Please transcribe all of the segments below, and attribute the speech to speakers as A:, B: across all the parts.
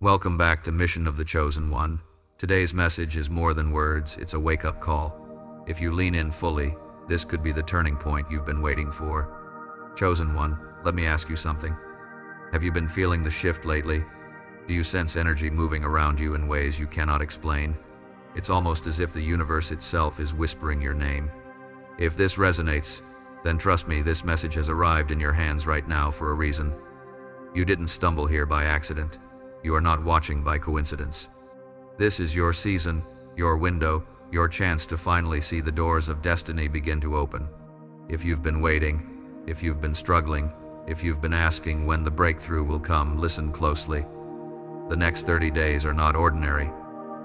A: Welcome back to Mission of the Chosen One. Today's message is more than words, it's a wake-up call. If you lean in fully, this could be the turning point you've been waiting for. Chosen One, let me ask you something. Have you been feeling the shift lately? Do you sense energy moving around you in ways you cannot explain? It's almost as if the universe itself is whispering your name. If this resonates, then trust me, this message has arrived in your hands right now for a reason. You didn't stumble here by accident. You are not watching by coincidence. This is your season, your window, your chance to finally see the doors of destiny begin to open. If you've been waiting, if you've been struggling, if you've been asking when the breakthrough will come, listen closely. The next 30 days are not ordinary.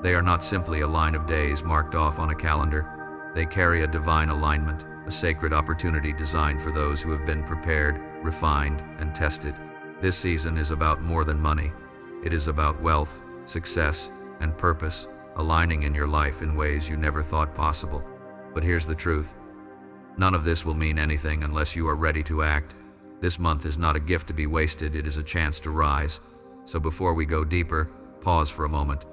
A: They are not simply a line of days marked off on a calendar. They carry a divine alignment, a sacred opportunity designed for those who have been prepared, refined, and tested. This season is about more than money. It is about wealth, success, and purpose, aligning in your life in ways you never thought possible. But here's the truth. None of this will mean anything unless you are ready to act. This month is not a gift to be wasted, it is a chance to rise. So before we go deeper, pause for a moment.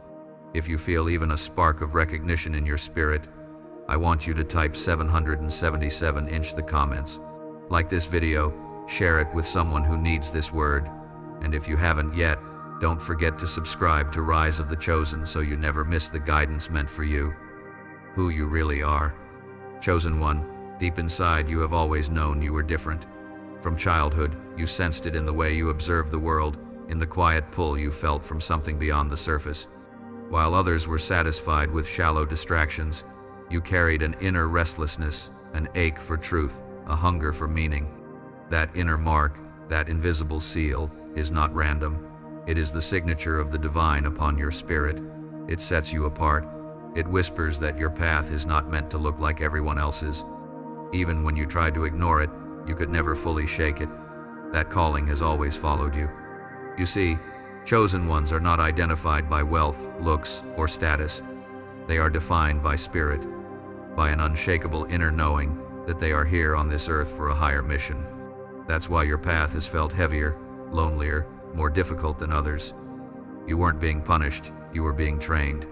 A: If you feel even a spark of recognition in your spirit, I want you to type 777 in the comments. Like this video, share it with someone who needs this word. And if you haven't yet, don't forget to subscribe to Rise of the Chosen so you never miss the guidance meant for you. Who you really are. Chosen One, deep inside you have always known you were different. From childhood, you sensed it in the way you observed the world, in the quiet pull you felt from something beyond the surface. While others were satisfied with shallow distractions, you carried an inner restlessness, an ache for truth, a hunger for meaning. That inner mark, that invisible seal, is not random. It is the signature of the divine upon your spirit. It sets you apart. It whispers that your path is not meant to look like everyone else's. Even when you tried to ignore it, you could never fully shake it. That calling has always followed you. You see, chosen ones are not identified by wealth, looks, or status. They are defined by spirit, by an unshakable inner knowing that they are here on this earth for a higher mission. That's why your path has felt heavier, lonelier, more difficult than others. You weren't being punished, you were being trained.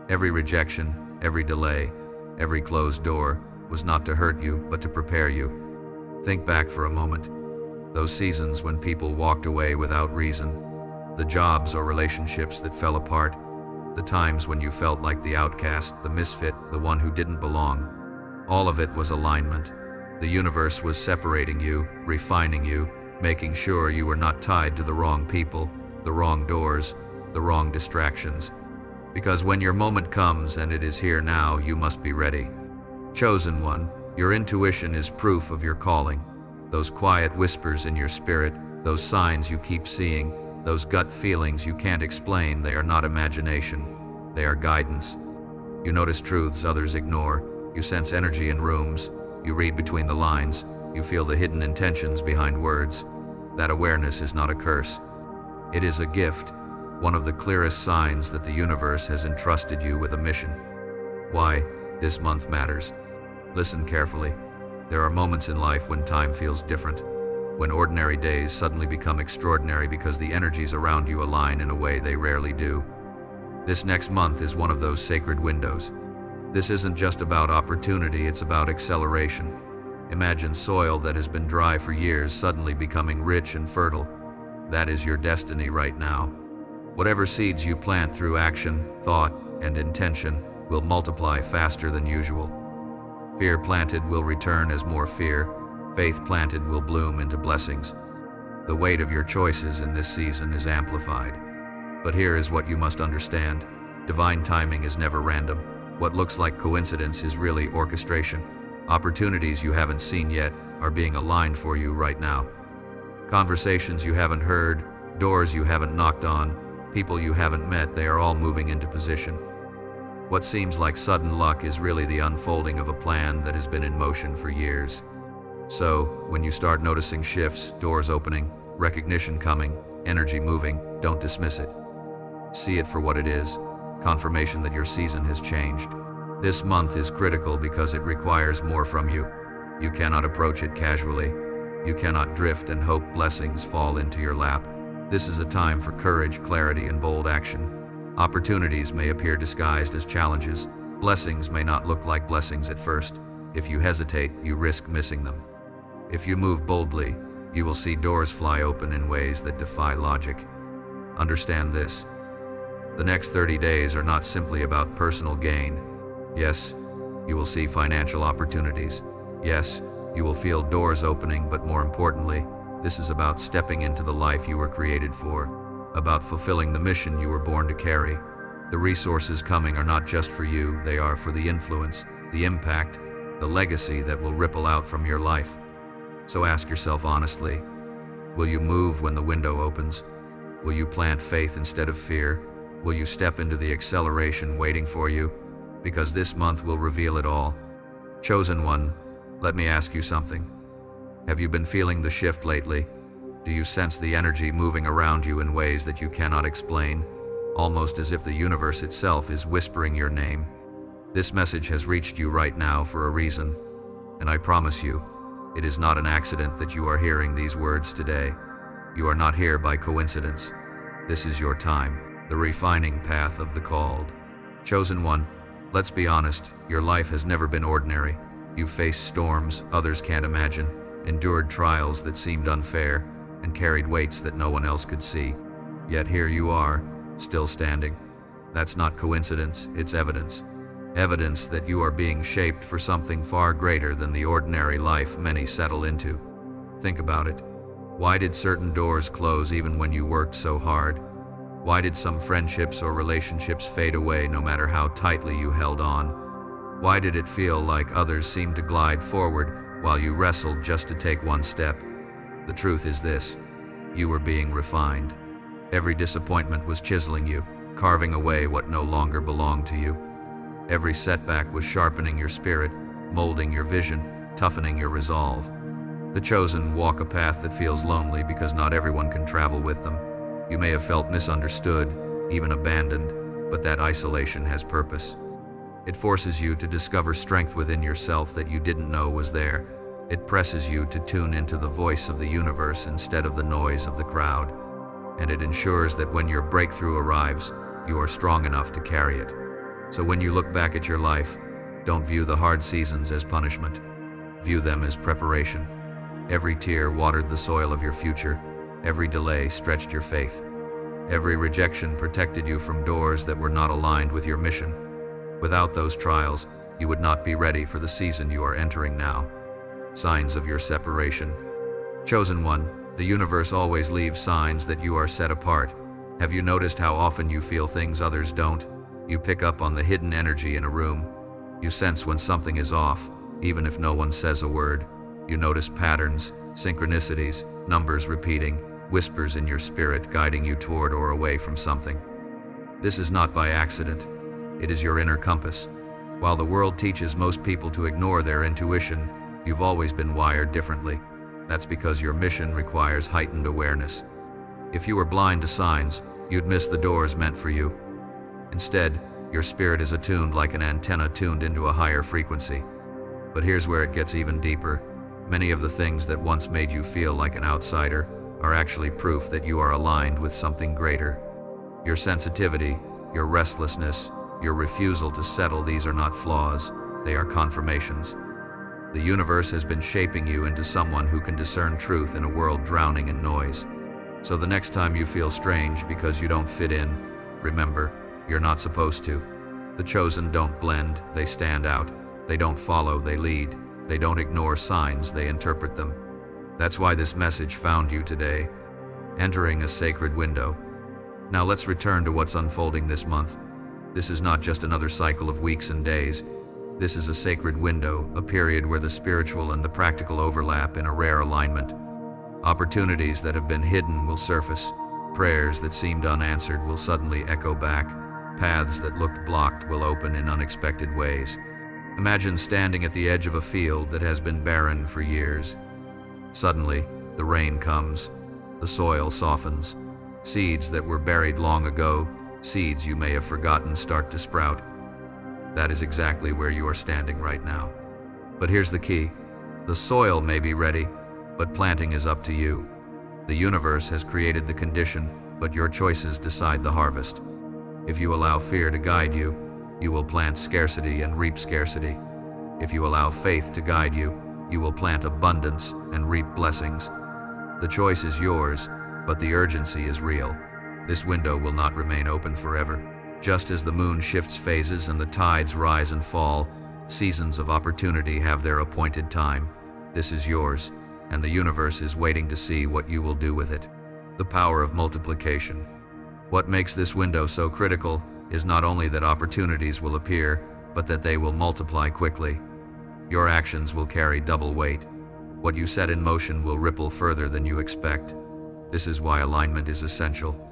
A: Every rejection, every delay, every closed door was not to hurt you, but to prepare you. Think back for a moment. Those seasons when people walked away without reason, the jobs or relationships that fell apart, the times when you felt like the outcast, the misfit, the one who didn't belong. All of it was alignment. The universe was separating you, refining you, making sure you were not tied to the wrong people, the wrong doors, the wrong distractions. Because when your moment comes, and it is here now, you must be ready. Chosen One, your intuition is proof of your calling. Those quiet whispers in your spirit, those signs you keep seeing, those gut feelings you can't explain, they are not imagination. They are guidance. You notice truths others ignore. You sense energy in rooms. You read between the lines. You feel the hidden intentions behind words. That awareness is not a curse. It is a gift, one of the clearest signs that the universe has entrusted you with a mission. Why this month matters. Listen carefully. There are moments in life when time feels different, when ordinary days suddenly become extraordinary because the energies around you align in a way they rarely do. This next month is one of those sacred windows. This isn't just about opportunity, it's about acceleration. Imagine soil that has been dry for years suddenly becoming rich and fertile. That is your destiny right now. Whatever seeds you plant through action, thought, and intention will multiply faster than usual. Fear planted will return as more fear. Faith planted will bloom into blessings. The weight of your choices in this season is amplified. But here is what you must understand. Divine timing is never random. What looks like coincidence is really orchestration. Opportunities you haven't seen yet are being aligned for you right now. Conversations you haven't heard, doors you haven't knocked on, people you haven't met, they are all moving into position. What seems like sudden luck is really the unfolding of a plan that has been in motion for years. So, when you start noticing shifts, doors opening, recognition coming, energy moving, don't dismiss it. See it for what it is, confirmation that your season has changed. This month is critical because it requires more from you. You cannot approach it casually. You cannot drift and hope blessings fall into your lap. This is a time for courage, clarity, and bold action. Opportunities may appear disguised as challenges. Blessings may not look like blessings at first. If you hesitate, you risk missing them. If you move boldly, you will see doors fly open in ways that defy logic. Understand this. The next 30 days are not simply about personal gain. Yes, you will see financial opportunities. Yes, you will feel doors opening, but more importantly, this is about stepping into the life you were created for, about fulfilling the mission you were born to carry. The resources coming are not just for you, they are for the influence, the impact, the legacy that will ripple out from your life. So ask yourself honestly, will you move when the window opens? Will you plant faith instead of fear? Will you step into the acceleration waiting for you? Because this month will reveal it all. Chosen one, let me ask you something. Have you been feeling the shift lately? Do you sense the energy moving around you in ways that you cannot explain, almost as if the universe itself is whispering your name? This message has reached you right now for a reason, and I promise you, it is not an accident that you are hearing these words today. You are not here by coincidence. This is your time, the refining path of the called. Chosen one, let's be honest, your life has never been ordinary. You've faced storms others can't imagine, endured trials that seemed unfair, and carried weights that no one else could see. Yet here you are, still standing. That's not coincidence, it's evidence. Evidence that you are being shaped for something far greater than the ordinary life many settle into. Think about it. Why did certain doors close even when you worked so hard? Why did some friendships or relationships fade away no matter how tightly you held on? Why did it feel like others seemed to glide forward while you wrestled just to take one step? The truth is this: you were being refined. Every disappointment was chiseling you, carving away what no longer belonged to you. Every setback was sharpening your spirit, molding your vision, toughening your resolve. The chosen walk a path that feels lonely because not everyone can travel with them. You may have felt misunderstood, even abandoned, but that isolation has purpose. It forces you to discover strength within yourself that you didn't know was there. It presses you to tune into the voice of the universe instead of the noise of the crowd. And it ensures that when your breakthrough arrives, you are strong enough to carry it. So when you look back at your life, don't view the hard seasons as punishment. View them as preparation. Every tear watered the soil of your future. Every delay stretched your faith. Every rejection protected you from doors that were not aligned with your mission. Without those trials, you would not be ready for the season you are entering now. Signs of your separation. Chosen one, the universe always leaves signs that you are set apart. Have you noticed how often you feel things others don't? You pick up on the hidden energy in a room. You sense when something is off, even if no one says a word. You notice patterns, synchronicities, numbers repeating, whispers in your spirit guiding you toward or away from something. This is not by accident. It is your inner compass. While the world teaches most people to ignore their intuition, you've always been wired differently. That's because your mission requires heightened awareness. If you were blind to signs, you'd miss the doors meant for you. Instead, your spirit is attuned like an antenna tuned into a higher frequency. But here's where it gets even deeper. Many of the things that once made you feel like an outsider are actually proof that you are aligned with something greater. Your sensitivity, your restlessness, your refusal to settle, these are not flaws, they are confirmations. The universe has been shaping you into someone who can discern truth in a world drowning in noise. So the next time you feel strange because you don't fit in, remember, you're not supposed to. The chosen don't blend, they stand out. They don't follow, they lead. They don't ignore signs, they interpret them. That's why this message found you today, entering a sacred window. Now let's return to what's unfolding this month. This is not just another cycle of weeks and days. This is a sacred window, a period where the spiritual and the practical overlap in a rare alignment. Opportunities that have been hidden will surface. Prayers that seemed unanswered will suddenly echo back. Paths that looked blocked will open in unexpected ways. Imagine standing at the edge of a field that has been barren for years. Suddenly, the rain comes. The soil softens. Seeds that were buried long ago, seeds you may have forgotten, start to sprout. That is exactly where you are standing right now. But here's the key. The soil may be ready, but planting is up to you. The universe has created the condition, but your choices decide the harvest. If you allow fear to guide you, you will plant scarcity and reap scarcity. If you allow faith to guide you, you will plant abundance and reap blessings. The choice is yours, but the urgency is real. This window will not remain open forever. Just as the moon shifts phases and the tides rise and fall, seasons of opportunity have their appointed time. This is yours, and the universe is waiting to see what you will do with it. The power of multiplication. What makes this window so critical is not only that opportunities will appear, but that they will multiply quickly. Your actions will carry double weight. What you set in motion will ripple further than you expect. This is why alignment is essential.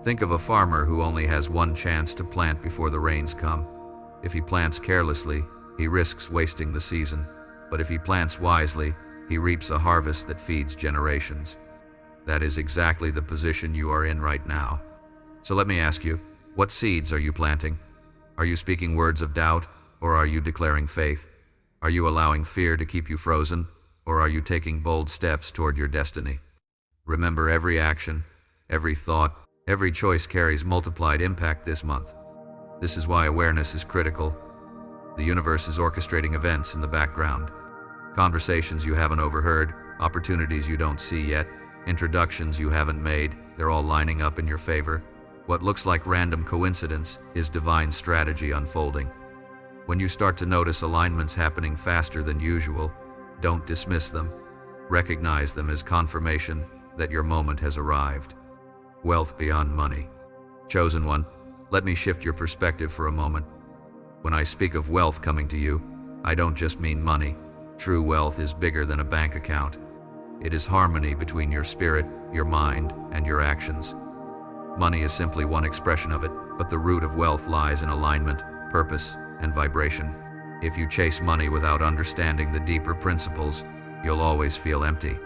A: Think of a farmer who only has one chance to plant before the rains come. If he plants carelessly, he risks wasting the season. But if he plants wisely, he reaps a harvest that feeds generations. That is exactly the position you are in right now. So let me ask you, what seeds are you planting? Are you speaking words of doubt, or are you declaring faith? Are you allowing fear to keep you frozen, or are you taking bold steps toward your destiny? Remember, every action, every thought, every choice carries multiplied impact this month. This is why awareness is critical. The universe is orchestrating events in the background. Conversations you haven't overheard, opportunities you don't see yet, introductions you haven't made, they're all lining up in your favor. What looks like random coincidence is divine strategy unfolding. When you start to notice alignments happening faster than usual, don't dismiss them. Recognize them as confirmation that your moment has arrived. Wealth beyond money. Chosen one, let me shift your perspective for a moment. When I speak of wealth coming to you, I don't just mean money. True wealth is bigger than a bank account. It is harmony between your spirit, your mind, and your actions. Money is simply one expression of it, but the root of wealth lies in alignment, purpose, and vibration. If you chase money without understanding the deeper principles, you'll always feel empty.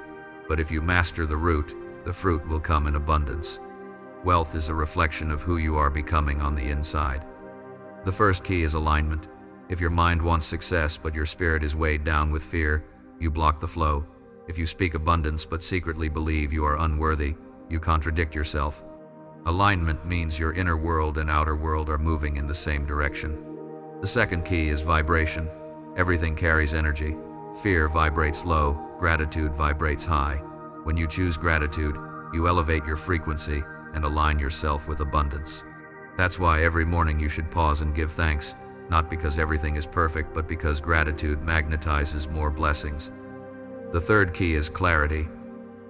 A: But if you master the root, the fruit will come in abundance. Wealth is a reflection of who you are becoming on the inside. The first key is alignment. If your mind wants success but your spirit is weighed down with fear, you block the flow. If you speak abundance but secretly believe you are unworthy, you contradict yourself. Alignment means your inner world and outer world are moving in the same direction. The second key is vibration. Everything carries energy. Fear vibrates low, gratitude vibrates high. When you choose gratitude, you elevate your frequency and align yourself with abundance. That's why every morning you should pause and give thanks, not because everything is perfect, but because gratitude magnetizes more blessings. The third key is clarity.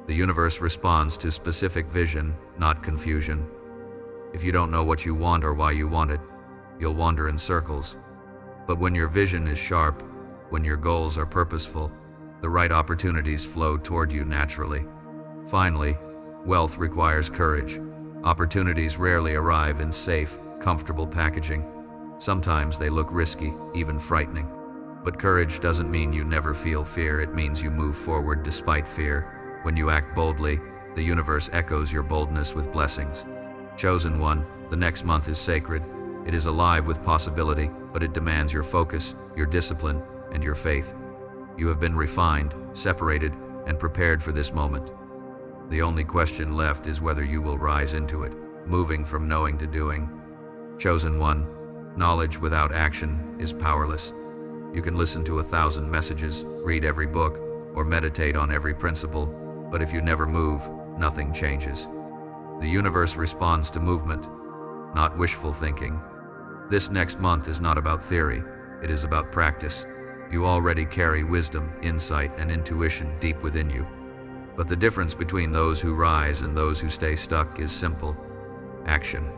A: The universe responds to specific vision, not confusion. If you don't know what you want or why you want it, you'll wander in circles. But when your vision is sharp, when your goals are purposeful, the right opportunities flow toward you naturally. Finally, wealth requires courage. Opportunities rarely arrive in safe, comfortable packaging. Sometimes they look risky, even frightening. But courage doesn't mean you never feel fear, it means you move forward despite fear. When you act boldly, the universe echoes your boldness with blessings. Chosen one, the next month is sacred. It is alive with possibility, but it demands your focus, your discipline, and your faith. You have been refined, separated, and prepared for this moment. The only question left is whether you will rise into it, moving from knowing to doing. Chosen one, knowledge without action is powerless. You can listen to 1,000 messages, read every book, or meditate on every principle, but if you never move, nothing changes. The universe responds to movement, not wishful thinking. This next month is not about theory, it is about practice. You already carry wisdom, insight, and intuition deep within you. But the difference between those who rise and those who stay stuck is simple: action.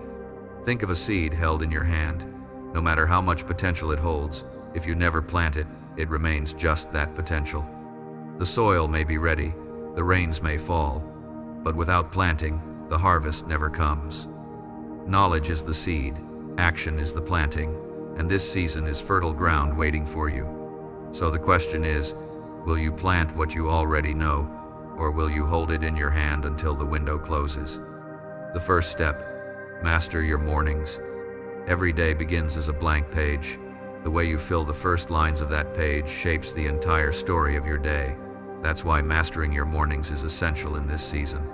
A: Think of a seed held in your hand. No matter how much potential it holds, if you never plant it, it remains just that potential. The soil may be ready, the rains may fall, but without planting, the harvest never comes. Knowledge is the seed, action is the planting, and this season is fertile ground waiting for you. So the question is, will you plant what you already know, or will you hold it in your hand until the window closes? The first step: master your mornings. Every day begins as a blank page. The way you fill the first lines of that page shapes the entire story of your day. That's why mastering your mornings is essential in this season.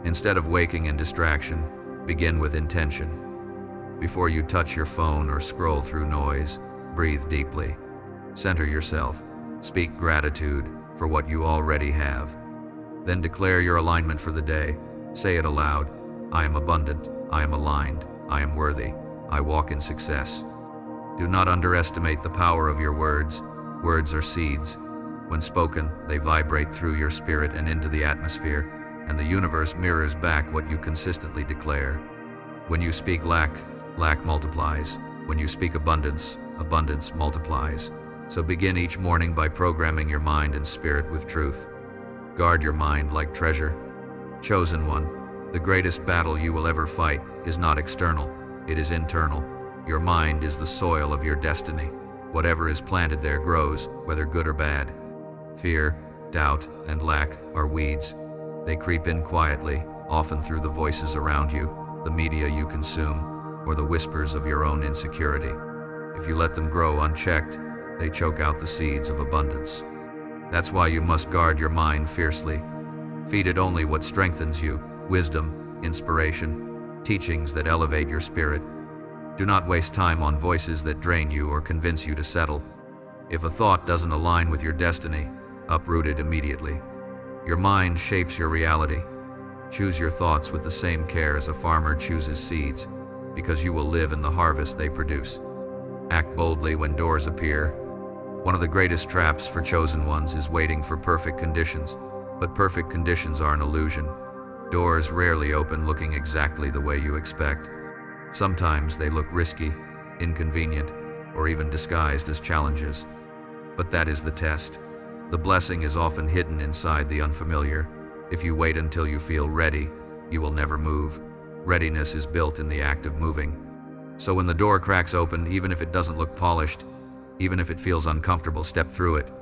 A: Instead of waking in distraction, begin with intention. Before you touch your phone or scroll through noise, breathe deeply. Center yourself. Speak gratitude for what you already have. Then declare your alignment for the day. Say it aloud. I am abundant. I am aligned. I am worthy. I walk in success. Do not underestimate the power of your words. Words are seeds. When spoken, they vibrate through your spirit and into the atmosphere, and the universe mirrors back what you consistently declare. When you speak lack, lack multiplies. When you speak abundance, abundance multiplies. So begin each morning by programming your mind and spirit with truth. Guard your mind like treasure. Chosen one, the greatest battle you will ever fight is not external, it is internal. Your mind is the soil of your destiny. Whatever is planted there grows, whether good or bad. Fear, doubt, and lack are weeds. They creep in quietly, often through the voices around you, the media you consume, or the whispers of your own insecurity. If you let them grow unchecked, they choke out the seeds of abundance. That's why you must guard your mind fiercely. Feed it only what strengthens you: wisdom, inspiration, teachings that elevate your spirit. Do not waste time on voices that drain you or convince you to settle. If a thought doesn't align with your destiny, uproot it immediately. Your mind shapes your reality. Choose your thoughts with the same care as a farmer chooses seeds, because you will live in the harvest they produce. Act boldly when doors appear. One of the greatest traps for chosen ones is waiting for perfect conditions, but perfect conditions are an illusion. Doors rarely open looking exactly the way you expect. Sometimes they look risky, inconvenient, or even disguised as challenges. But that is the test. The blessing is often hidden inside the unfamiliar. If you wait until you feel ready, you will never move. Readiness is built in the act of moving. So when the door cracks open, even if it doesn't look polished, even if it feels uncomfortable, step through it.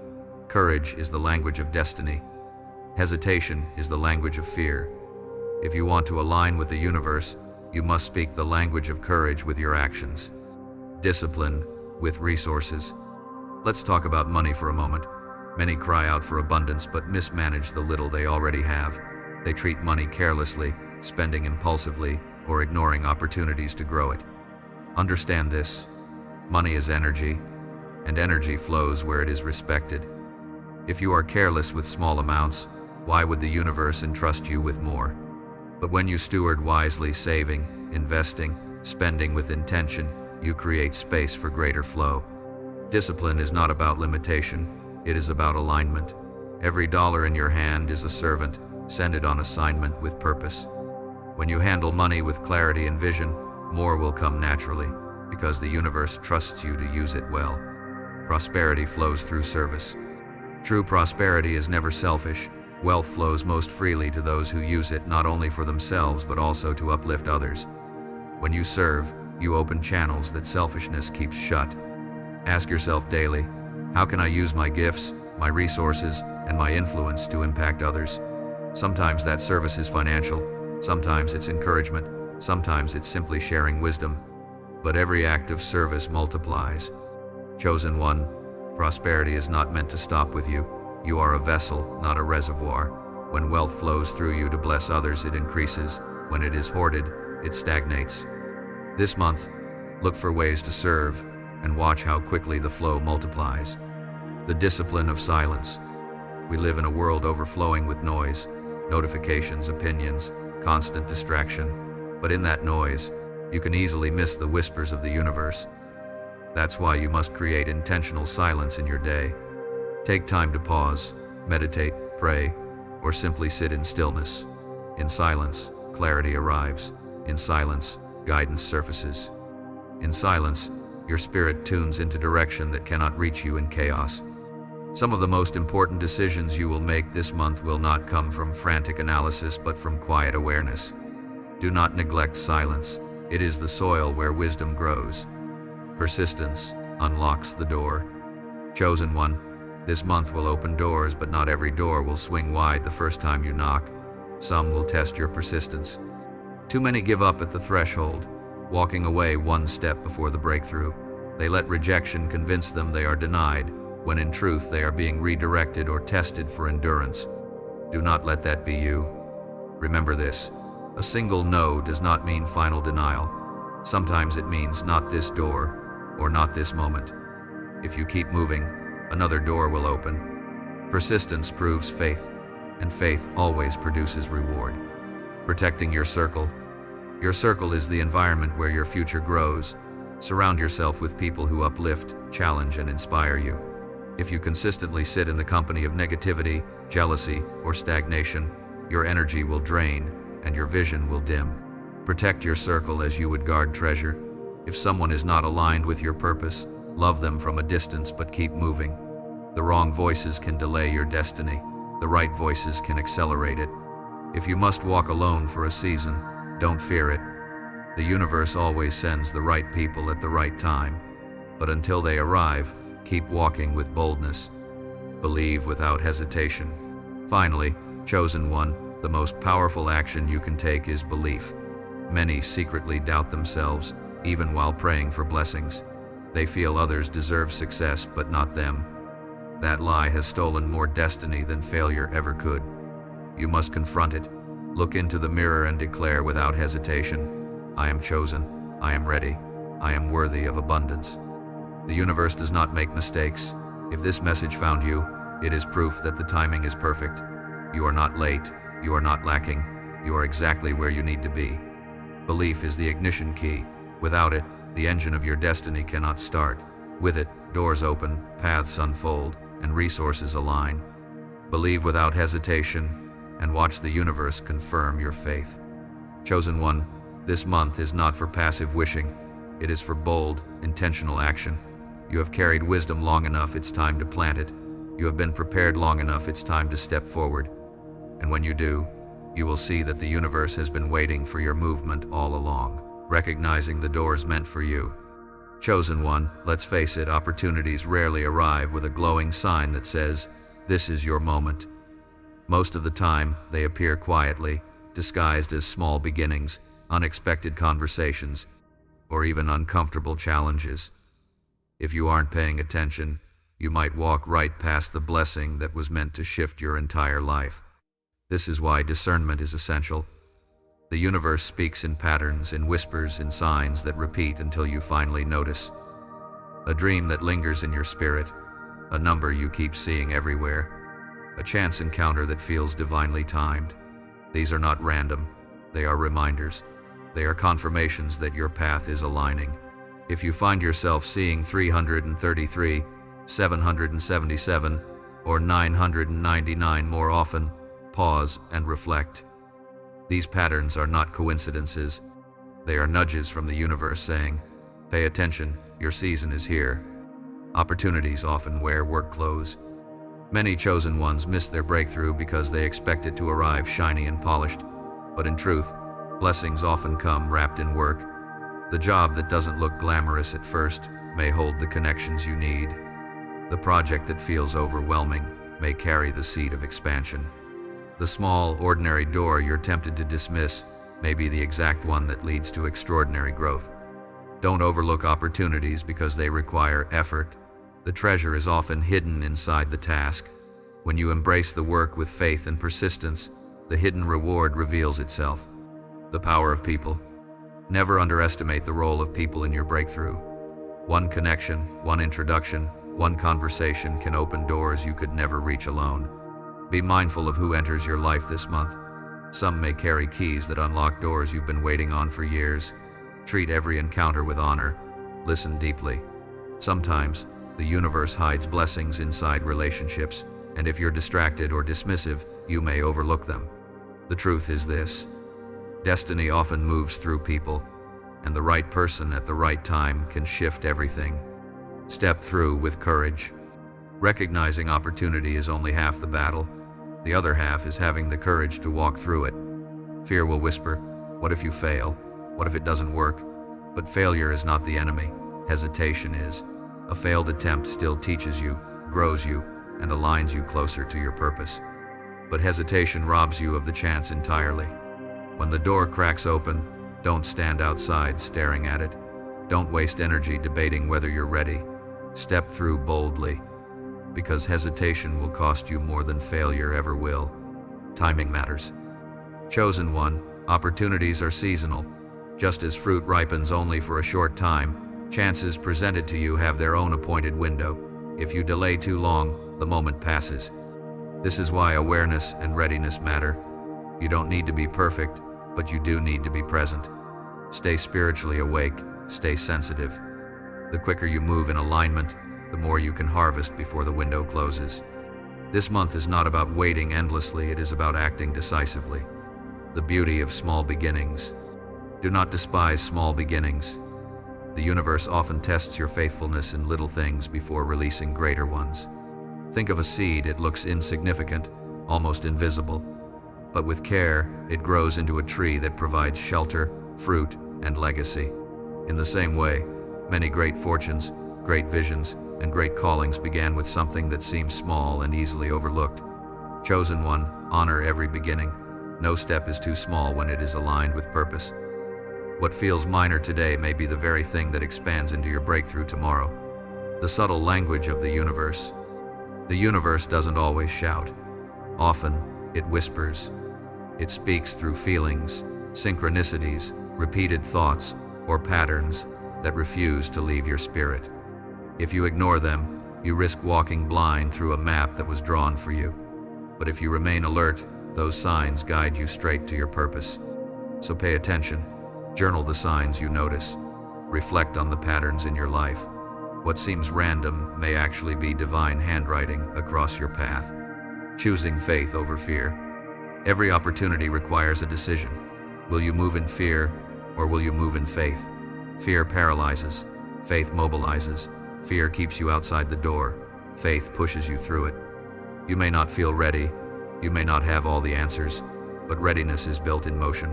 A: Courage is the language of destiny. Hesitation is the language of fear. If you want to align with the universe, you must speak the language of courage with your actions. Discipline with resources. Let's talk about money for a moment. Many cry out for abundance but mismanage the little they already have. They treat money carelessly, spending impulsively, or ignoring opportunities to grow it. Understand this: money is energy, and energy flows where it is respected. If you are careless with small amounts, why would the universe entrust you with more? But when you steward wisely, saving, investing, spending with intention, you create space for greater flow. Discipline is not about limitation, it is about alignment. Every dollar in your hand is a servant. Send it on assignment with purpose. When you handle money with clarity and vision, more will come naturally, because the universe trusts you to use it well. Prosperity flows through service. True prosperity is never selfish. Wealth flows most freely to those who use it not only for themselves but also to uplift others. When you serve, you open channels that selfishness keeps shut. Ask yourself daily, how can I use my gifts, my resources, and my influence to impact others? Sometimes that service is financial, sometimes it's encouragement, sometimes it's simply sharing wisdom. But every act of service multiplies. Chosen one, prosperity is not meant to stop with you. You are a vessel, not a reservoir. When wealth flows through you to bless others, it increases. When it is hoarded, it stagnates. This month, look for ways to serve and watch how quickly the flow multiplies. The discipline of silence. We live in a world overflowing with noise, notifications, opinions, constant distraction. But in that noise, you can easily miss the whispers of the universe. That's why you must create intentional silence in your day. Take time to pause, meditate, pray, or simply sit in stillness. In silence, clarity arrives. In silence, guidance surfaces. In silence, your spirit tunes into direction that cannot reach you in chaos. Some of the most important decisions you will make this month will not come from frantic analysis but from quiet awareness. Do not neglect silence. It is the soil where wisdom grows. Persistence unlocks the door. Chosen one, this month will open doors, but not every door will swing wide the first time you knock. Some will test your persistence. Too many give up at the threshold, walking away one step before the breakthrough. They let rejection convince them they are denied, when in truth they are being redirected or tested for endurance. Do not let that be you. Remember this: a single no does not mean final denial. Sometimes it means not this door, or not this moment. If you keep moving, another door will open. Persistence proves faith, and faith always produces reward. Protecting your circle. Your circle is the environment where your future grows. Surround yourself with people who uplift, challenge, and inspire you. If you consistently sit in the company of negativity, jealousy, or stagnation, your energy will drain and your vision will dim. Protect your circle as you would guard treasure. If someone is not aligned with your purpose, love them from a distance but keep moving. The wrong voices can delay your destiny. The right voices can accelerate it. If you must walk alone for a season, don't fear it. The universe always sends the right people at the right time. But until they arrive, keep walking with boldness. Believe without hesitation. Finally, chosen one, the most powerful action you can take is belief. Many secretly doubt themselves, even while praying for blessings. They feel others deserve success, but not them. That lie has stolen more destiny than failure ever could. You must confront it. Look into the mirror and declare without hesitation, I am chosen, I am ready, I am worthy of abundance. The universe does not make mistakes. If this message found you, it is proof that the timing is perfect. You are not late, you are not lacking, you are exactly where you need to be. Belief is the ignition key. Without it, the engine of your destiny cannot start. With it, doors open, paths unfold, and resources align. Believe without hesitation, and watch the universe confirm your faith. Chosen one, this month is not for passive wishing. It is for bold, intentional action. You have carried wisdom long enough, it's time to plant it. You have been prepared long enough, it's time to step forward. And when you do, you will see that the universe has been waiting for your movement all along, recognizing the doors meant for you. Chosen one, let's face it, opportunities rarely arrive with a glowing sign that says, "This is your moment." Most of the time, they appear quietly, disguised as small beginnings, unexpected conversations, or even uncomfortable challenges. If you aren't paying attention, you might walk right past the blessing that was meant to shift your entire life. This is why discernment is essential. The universe speaks in patterns, in whispers, in signs that repeat until you finally notice. A dream that lingers in your spirit, a number you keep seeing everywhere, a chance encounter that feels divinely timed. These are not random, they are reminders. They are confirmations that your path is aligning. If you find yourself seeing 333, 777, or 999 more often, pause and reflect. These patterns are not coincidences. They are nudges from the universe saying, pay attention, your season is here. Opportunities often wear work clothes. Many chosen ones miss their breakthrough because they expect it to arrive shiny and polished. But in truth, blessings often come wrapped in work. The job that doesn't look glamorous at first may hold the connections you need. The project that feels overwhelming may carry the seed of expansion. The small, ordinary door you're tempted to dismiss may be the exact one that leads to extraordinary growth. Don't overlook opportunities because they require effort. The treasure is often hidden inside the task. When you embrace the work with faith and persistence, the hidden reward reveals itself. The power of people. Never underestimate the role of people in your breakthrough. One connection, one introduction, one conversation can open doors you could never reach alone. Be mindful of who enters your life this month. Some may carry keys that unlock doors you've been waiting on for years. Treat every encounter with honor. Listen deeply. Sometimes, the universe hides blessings inside relationships, and if you're distracted or dismissive, you may overlook them. The truth is this: destiny often moves through people, and the right person at the right time can shift everything. Step through with courage. Recognizing opportunity is only half the battle. The other half is having the courage to walk through it. Fear will whisper, what if you fail? What if it doesn't work? But failure is not the enemy. Hesitation is. A failed attempt still teaches you, grows you, and aligns you closer to your purpose. But hesitation robs you of the chance entirely. When the door cracks open, don't stand outside staring at it. Don't waste energy debating whether you're ready. Step through boldly, because hesitation will cost you more than failure ever will. Timing matters. Chosen one, opportunities are seasonal. Just as fruit ripens only for a short time, chances presented to you have their own appointed window. If you delay too long, the moment passes. This is why awareness and readiness matter. You don't need to be perfect, but you do need to be present. Stay spiritually awake, stay sensitive. The quicker you move in alignment, the more you can harvest before the window closes. This month is not about waiting endlessly, it is about acting decisively. The beauty of small beginnings. Do not despise small beginnings. The universe often tests your faithfulness in little things before releasing greater ones. Think of a seed, it looks insignificant, almost invisible. But with care, it grows into a tree that provides shelter, fruit, and legacy. In the same way, many great fortunes, great visions, and great callings began with something that seems small and easily overlooked. Chosen one, honor every beginning. No step is too small when it is aligned with purpose. What feels minor today may be the very thing that expands into your breakthrough tomorrow. The subtle language of the universe. The universe doesn't always shout. Often, it whispers. It speaks through feelings, synchronicities, repeated thoughts, or patterns that refuse to leave your spirit. If you ignore them, you risk walking blind through a map that was drawn for you. But if you remain alert, those signs guide you straight to your purpose. So pay attention. Journal the signs you notice. Reflect on the patterns in your life. What seems random may actually be divine handwriting across your path. Choosing faith over fear. Every opportunity requires a decision. Will you move in fear, or will you move in faith? Fear paralyzes. Faith mobilizes. Fear keeps you outside the door. Faith pushes you through it. You may not feel ready. You may not have all the answers, but readiness is built in motion.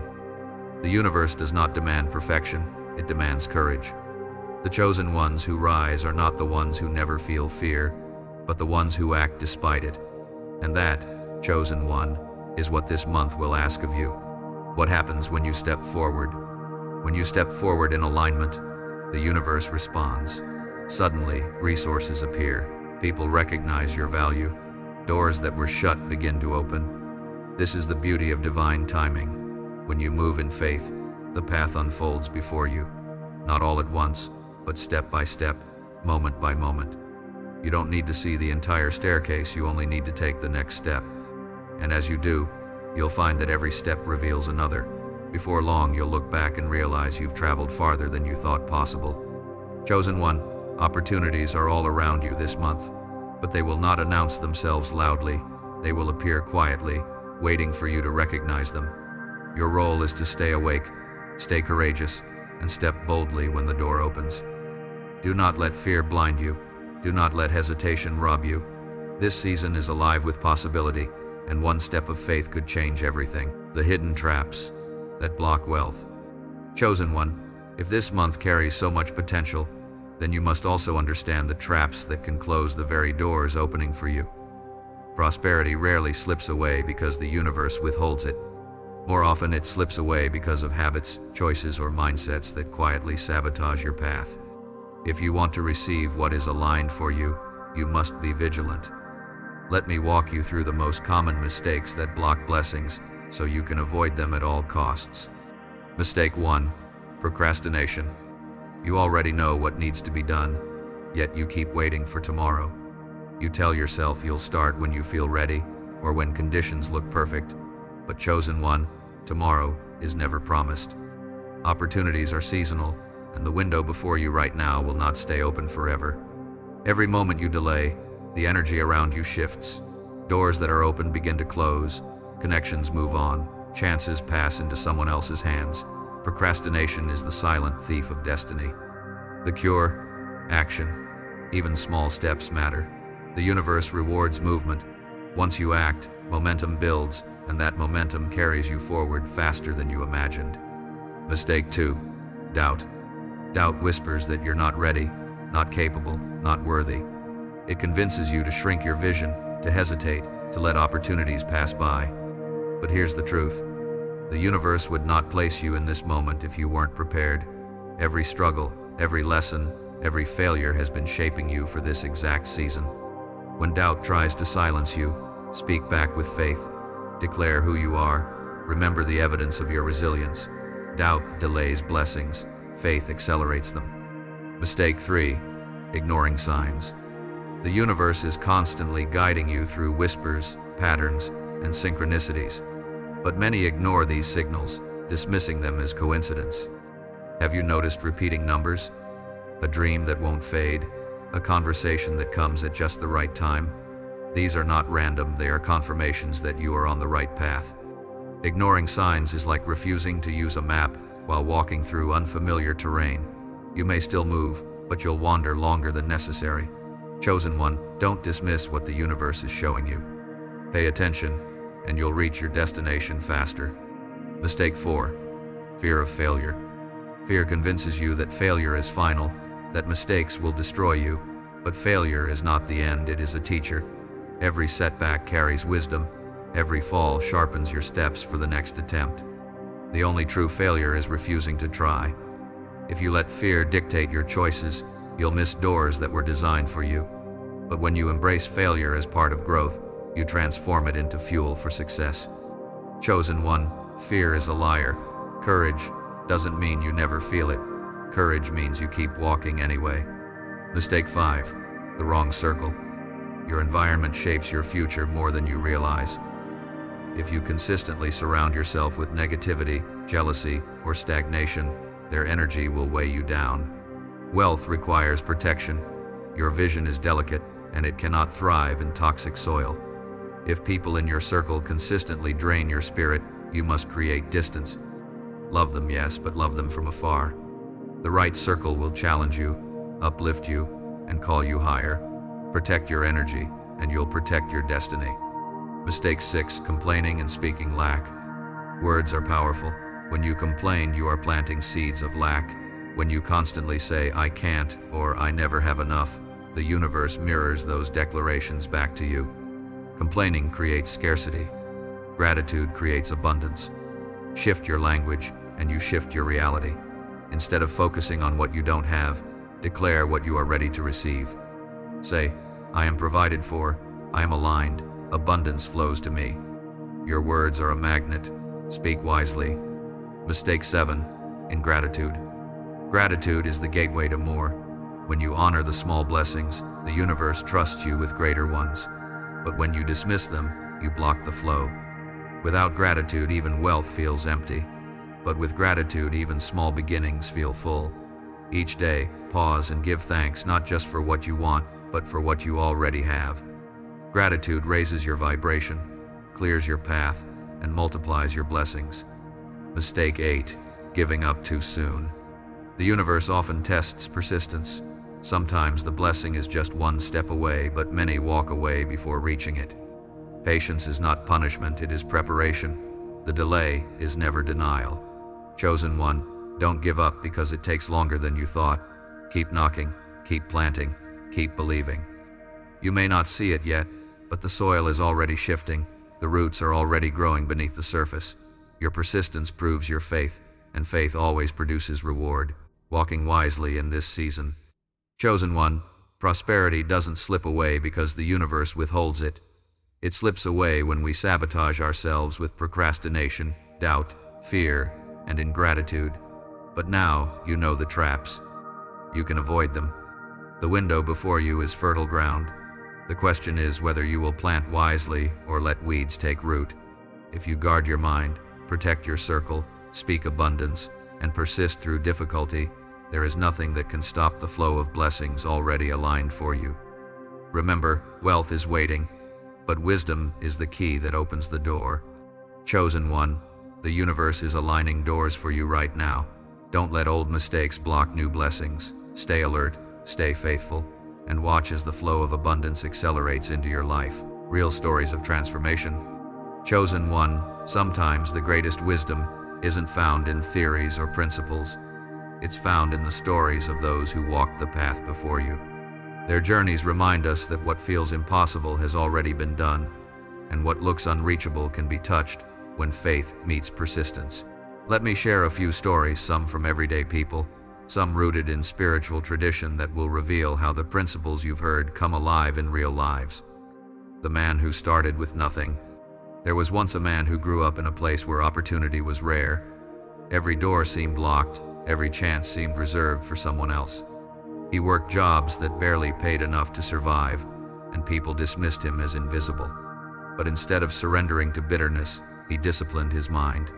A: The universe does not demand perfection, it demands courage. The chosen ones who rise are not the ones who never feel fear, but the ones who act despite it. And that, chosen one, is what this month will ask of you. What happens when you step forward? When you step forward in alignment, the universe responds. Suddenly, resources appear. People recognize your value. Doors that were shut begin to open. This is the beauty of divine timing. When you move in faith, the path unfolds before you. Not all at once, but step by step, moment by moment. You don't need to see the entire staircase, you only need to take the next step. And as you do, you'll find that every step reveals another. Before long, you'll look back and realize you've traveled farther than you thought possible. Chosen one, opportunities are all around you this month, but they will not announce themselves loudly. They will appear quietly, waiting for you to recognize them. Your role is to stay awake, stay courageous, and step boldly when the door opens. Do not let fear blind you. Do not let hesitation rob you. This season is alive with possibility, and one step of faith could change everything. The hidden traps that block wealth. Chosen one, if this month carries so much potential, then you must also understand the traps that can close the very doors opening for you. Prosperity rarely slips away because the universe withholds it. More often it slips away because of habits, choices, or mindsets that quietly sabotage your path. If you want to receive what is aligned for you, you must be vigilant. Let me walk you through the most common mistakes that block blessings so you can avoid them at all costs. Mistake 1. Procrastination. You already know what needs to be done, yet you keep waiting for tomorrow. You tell yourself you'll start when you feel ready or when conditions look perfect. But chosen one, tomorrow is never promised. Opportunities are seasonal, and the window before you right now will not stay open forever. Every moment you delay, the energy around you shifts. Doors that are open begin to close, connections move on, chances pass into someone else's hands. Procrastination is the silent thief of destiny. The cure? Action. Even small steps matter. The universe rewards movement. Once you act, momentum builds, and that momentum carries you forward faster than you imagined. Mistake 2. Doubt. Doubt whispers that you're not ready, not capable, not worthy. It convinces you to shrink your vision, to hesitate, to let opportunities pass by. But here's the truth. The universe would not place you in this moment if you weren't prepared. Every struggle, every lesson, every failure has been shaping you for this exact season. When doubt tries to silence you, speak back with faith. Declare who you are, Remember the evidence of your resilience. Doubt delays blessings, faith accelerates them. Mistake 3. Ignoring signs. The universe is constantly guiding you through whispers, patterns, and synchronicities, but many ignore these signals, dismissing them as coincidence. Have you noticed repeating numbers? A dream that won't fade? A conversation that comes at just the right time? These are not random, they are confirmations that you are on the right path. Ignoring signs is like refusing to use a map while walking through unfamiliar terrain. You may still move, but you'll wander longer than necessary. Chosen one, don't dismiss what the universe is showing you. Pay attention, and you'll reach your destination faster. Mistake 4. Fear of failure. Fear convinces you that failure is final, that mistakes will destroy you, but failure is not the end, it is a teacher. Every setback carries wisdom. Every fall sharpens your steps for the next attempt. The only true failure is refusing to try. If you let fear dictate your choices, you'll miss doors that were designed for you. But when you embrace failure as part of growth, you transform it into fuel for success. Chosen one, fear is a liar. Courage doesn't mean you never feel it. Courage means you keep walking anyway. Mistake 5. The wrong circle. Your environment shapes your future more than you realize. If you consistently surround yourself with negativity, jealousy, or stagnation, their energy will weigh you down. Wealth requires protection. Your vision is delicate, and it cannot thrive in toxic soil. If people in your circle consistently drain your spirit, you must create distance. Love them, yes, but love them from afar. The right circle will challenge you, uplift you, and call you higher. Protect your energy, and you'll protect your destiny. Mistake 6. Complaining and speaking lack. Words are powerful. When you complain, you are planting seeds of lack. When you constantly say, "I can't," or "I never have enough," the universe mirrors those declarations back to you. Complaining creates scarcity. Gratitude creates abundance. Shift your language, and you shift your reality. Instead of focusing on what you don't have, declare what you are ready to receive. Say, "I am provided for, I am aligned, abundance flows to me." Your words are a magnet. Speak wisely. Mistake 7. Ingratitude. Gratitude is the gateway to more. When you honor the small blessings, the universe trusts you with greater ones. But when you dismiss them, you block the flow. Without gratitude, even wealth feels empty. But with gratitude, even small beginnings feel full. Each day, pause and give thanks not just for what you want, but for what you already have. Gratitude raises your vibration, clears your path, and multiplies your blessings. Mistake 8. Giving up too soon. The universe often tests persistence. Sometimes the blessing is just one step away, but many walk away before reaching it. Patience is not punishment, it is preparation. The delay is never denial. Chosen one, don't give up because it takes longer than you thought. Keep knocking, keep planting, keep believing. You may not see it yet, but the soil is already shifting. The roots are already growing beneath the surface. Your persistence proves your faith, and faith always produces reward. Walking wisely in this season. Chosen one, prosperity doesn't slip away because the universe withholds it. It slips away when we sabotage ourselves with procrastination, doubt, fear, and ingratitude. But now you know the traps. You can avoid them. The window before you is fertile ground. The question is whether you will plant wisely or let weeds take root. If you guard your mind, protect your circle, speak abundance, and persist through difficulty, there is nothing that can stop the flow of blessings already aligned for you. Remember, wealth is waiting, but wisdom is the key that opens the door. Chosen one, the universe is aligning doors for you right now. Don't let old mistakes block new blessings. Stay alert, stay faithful, and watch as the flow of abundance accelerates into your life. Real stories of transformation. Chosen one, sometimes the greatest wisdom isn't found in theories or principles. It's found in the stories of those who walked the path before you. Their journeys remind us that what feels impossible has already been done, and what looks unreachable can be touched when faith meets persistence. Let me share a few stories, some from everyday people, some rooted in spiritual tradition that will reveal how the principles you've heard come alive in real lives. The man who started with nothing. There was once a man who grew up in a place where opportunity was rare. Every door seemed locked, every chance seemed reserved for someone else. He worked jobs that barely paid enough to survive, and people dismissed him as invisible. But instead of surrendering to bitterness, he disciplined his mind.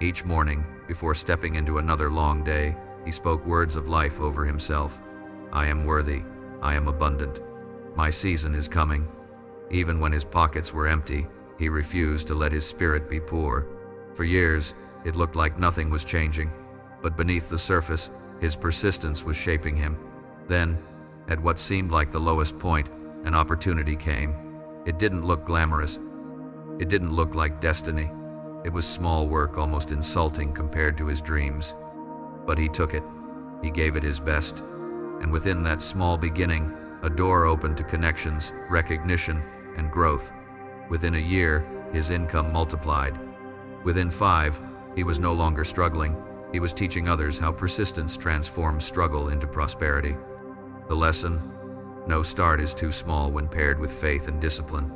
A: Each morning, before stepping into another long day, he spoke words of life over himself. I am worthy. I am abundant. My season is coming. Even when his pockets were empty, he refused to let his spirit be poor. For years, it looked like nothing was changing, but beneath the surface, his persistence was shaping him. Then, at what seemed like the lowest point, an opportunity came. It didn't look glamorous. It didn't look like destiny. It was small work, almost insulting compared to his dreams. But he took it. He gave it his best. And within that small beginning, a door opened to connections, recognition, and growth. Within a year, his income multiplied. Within 5, he was no longer struggling. He was teaching others how persistence transforms struggle into prosperity. The lesson: no start is too small when paired with faith and discipline.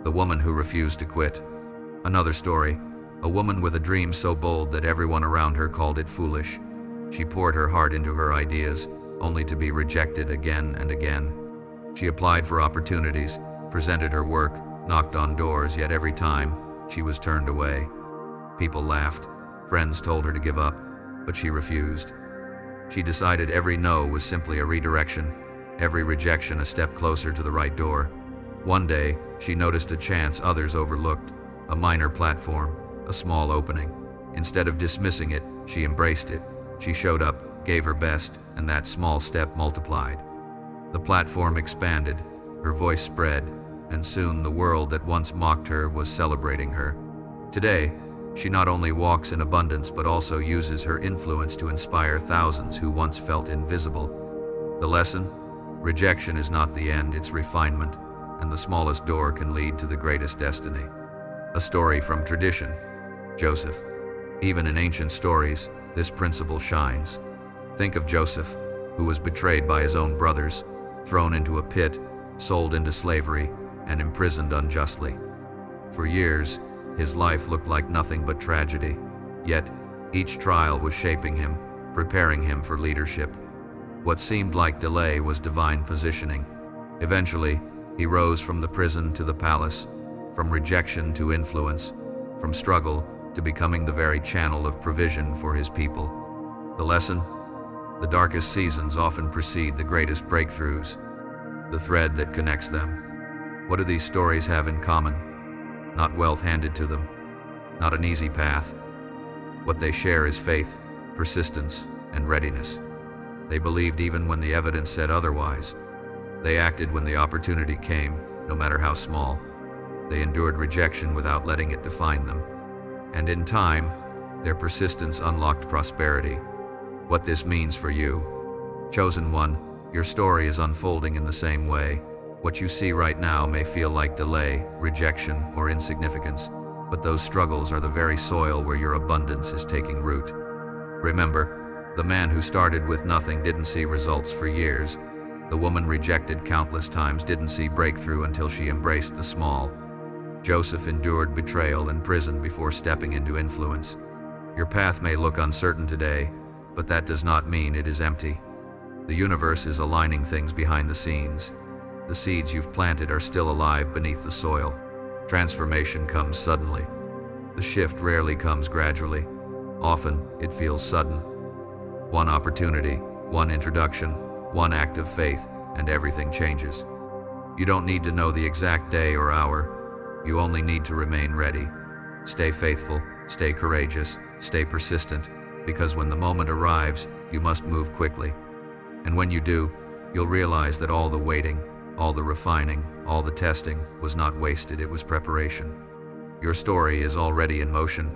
A: The woman who refused to quit. Another story: a woman with a dream so bold that everyone around her called it foolish. She poured her heart into her ideas, only to be rejected again and again. She applied for opportunities, presented her work, knocked on doors, yet every time, she was turned away. People laughed. Friends told her to give up, but she refused. She decided every no was simply a redirection, every rejection a step closer to the right door. One day, she noticed a chance others overlooked, a minor platform, a small opening. Instead of dismissing it, she embraced it. She showed up, gave her best, and that small step multiplied. The platform expanded, her voice spread, and soon the world that once mocked her was celebrating her. Today, she not only walks in abundance but also uses her influence to inspire thousands who once felt invisible. The lesson: rejection is not the end, it's refinement, and the smallest door can lead to the greatest destiny. A story from tradition. Joseph. Even in ancient stories, this principle shines. Think of Joseph, who was betrayed by his own brothers, thrown into a pit, sold into slavery, and imprisoned unjustly. For years, his life looked like nothing but tragedy. Yet, each trial was shaping him, preparing him for leadership. What seemed like delay was divine positioning. Eventually, he rose from the prison to the palace, from rejection to influence, from struggle to becoming the very channel of provision for his people. The lesson: the darkest seasons often precede the greatest breakthroughs. The thread that connects them. What do these stories have in common? Not wealth handed to them, not an easy path. What they share is faith, persistence, and readiness. They believed even when the evidence said otherwise. They acted when the opportunity came, no matter how small. They endured rejection without letting it define them. And in time, their persistence unlocked prosperity. What this means for you. Chosen one, your story is unfolding in the same way. What you see right now may feel like delay, rejection, or insignificance, but those struggles are the very soil where your abundance is taking root. Remember, the man who started with nothing didn't see results for years. The woman rejected countless times didn't see breakthrough until she embraced the small. Joseph endured betrayal and prison before stepping into influence. Your path may look uncertain today, but that does not mean it is empty. The universe is aligning things behind the scenes. The seeds you've planted are still alive beneath the soil. Transformation comes suddenly. The shift rarely comes gradually. Often, it feels sudden. One opportunity, one introduction, one act of faith, and everything changes. You don't need to know the exact day or hour. You only need to remain ready. Stay faithful, stay courageous, stay persistent, because when the moment arrives, you must move quickly. And when you do, you'll realize that all the waiting, all the refining, all the testing was not wasted, it was preparation. Your story is already in motion.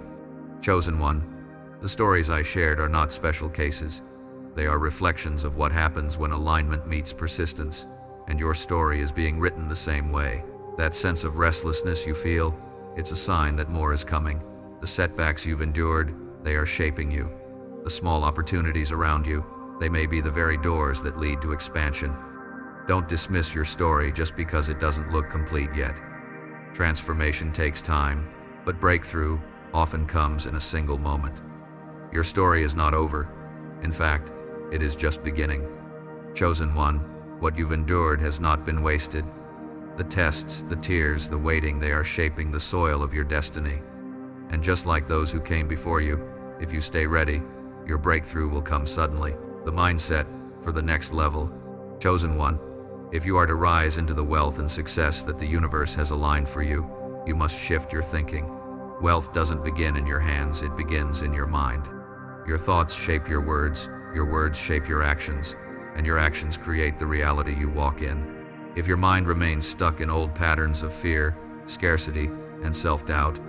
A: Chosen one, the stories I shared are not special cases. They are reflections of what happens when alignment meets persistence, and your story is being written the same way. That sense of restlessness you feel, it's a sign that more is coming. The setbacks you've endured, they are shaping you. The small opportunities around you, they may be the very doors that lead to expansion. Don't dismiss your story just because it doesn't look complete yet. Transformation takes time, But breakthrough often comes in a single moment. Your story is not over. In fact, it is just beginning. Chosen one, what you've endured has not been wasted. The tests, the tears, the waiting, they are shaping the soil of your destiny. And just like those who came before you, if you stay ready, your breakthrough will come suddenly. The mindset for the next level. Chosen one, if you are to rise into the wealth and success that the universe has aligned for you, you must shift your thinking. Wealth doesn't begin in your hands, it begins in your mind. Your thoughts shape your words shape your actions, and your actions create the reality you walk in. If your mind remains stuck in old patterns of fear, scarcity, and self-doubt,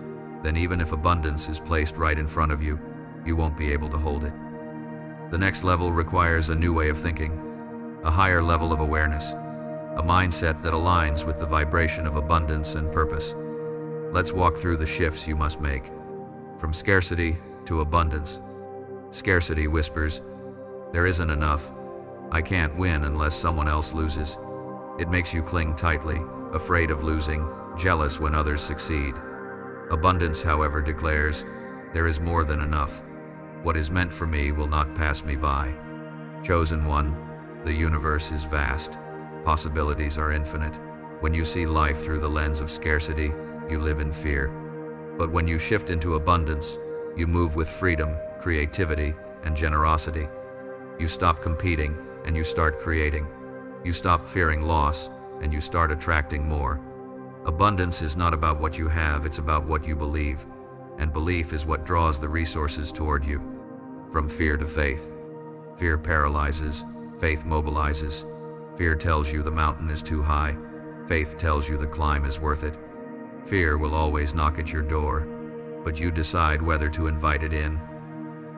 A: then even if abundance is placed right in front of you, you won't be able to hold it. The next level requires a new way of thinking, a higher level of awareness, a mindset that aligns with the vibration of abundance and purpose. Let's walk through the shifts you must make. From scarcity to abundance. Scarcity whispers, "There isn't enough. I can't win unless someone else loses." It makes you cling tightly, afraid of losing, jealous when others succeed. Abundance, however, declares, "There is more than enough. What is meant for me will not pass me by." Chosen one, the universe is vast. Possibilities are infinite. When you see life through the lens of scarcity, you live in fear. But when you shift into abundance, you move with freedom, creativity, and generosity. You stop competing and you start creating. You stop fearing loss and you start attracting more. Abundance is not about what you have, it's about what you believe. And belief is what draws the resources toward you. From fear to faith. Fear paralyzes, faith mobilizes. Fear tells you the mountain is too high. Faith tells you the climb is worth it. Fear will always knock at your door, but you decide whether to invite it in.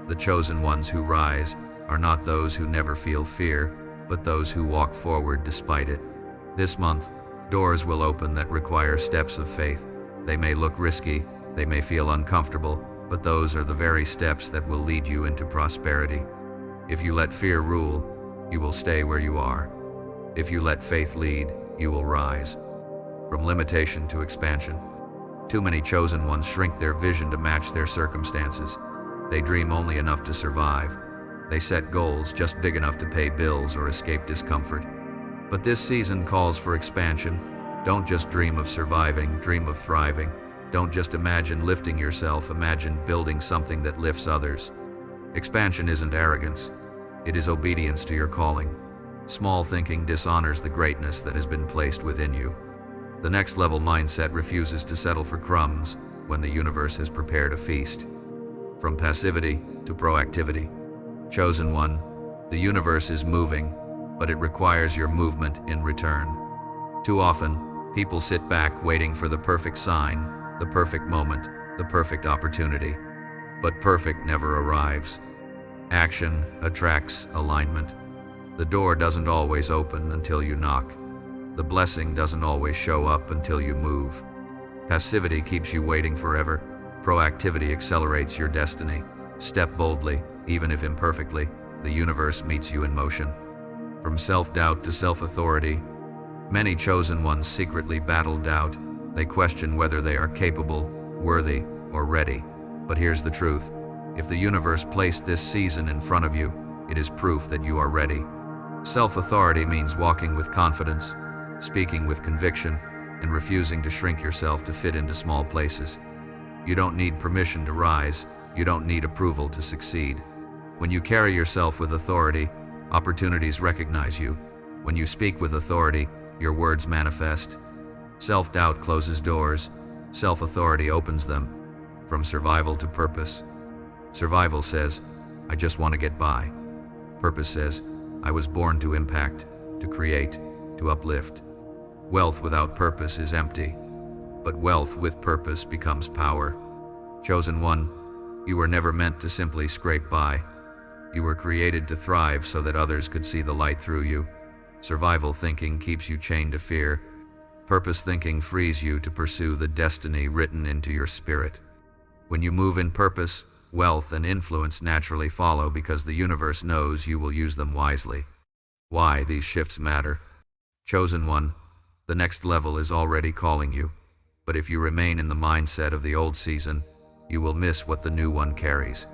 A: The chosen ones who rise are not those who never feel fear, but those who walk forward despite it. This month, doors will open that require steps of faith. They may look risky, they may feel uncomfortable, but those are the very steps that will lead you into prosperity. If you let fear rule, you will stay where you are. If you let faith lead, you will rise. From limitation to expansion. Too many chosen ones shrink their vision to match their circumstances. They dream only enough to survive. They set goals just big enough to pay bills or escape discomfort. But this season calls for expansion. Don't just dream of surviving, dream of thriving. Don't just imagine lifting yourself, imagine building something that lifts others. Expansion isn't arrogance. It is obedience to your calling. Small thinking dishonors the greatness that has been placed within you. The next level mindset refuses to settle for crumbs when the universe has prepared a feast. From passivity to proactivity. Chosen one, the universe is moving, but it requires your movement in return. Too often, people sit back waiting for the perfect sign, the perfect moment, the perfect opportunity. But perfect never arrives. Action attracts alignment. The door doesn't always open until you knock. The blessing doesn't always show up until you move. Passivity keeps you waiting forever. Proactivity accelerates your destiny. Step boldly, even if imperfectly. The universe meets you in motion. From self-doubt to self-authority, many chosen ones secretly battle doubt. They question whether they are capable, worthy, or ready. But here's the truth. If the universe placed this season in front of you, it is proof that you are ready. Self-authority means walking with confidence, speaking with conviction, and refusing to shrink yourself to fit into small places. You don't need permission to rise. You don't need approval to succeed. When you carry yourself with authority, opportunities recognize you. When you speak with authority, your words manifest. Self-doubt closes doors. Self-authority opens them. From survival to purpose. Survival says, "I just want to get by." Purpose says, "I was born to impact, to create, to uplift." Wealth without purpose is empty, but wealth with purpose becomes power. Chosen one, you were never meant to simply scrape by. You were created to thrive so that others could see the light through you. Survival thinking keeps you chained to fear. Purpose thinking frees you to pursue the destiny written into your spirit. When you move in purpose, wealth and influence naturally follow because the universe knows you will use them wisely. Why these shifts matter. Chosen one, the next level is already calling you, But if you remain in the mindset of the old season, you will miss what the new one carries.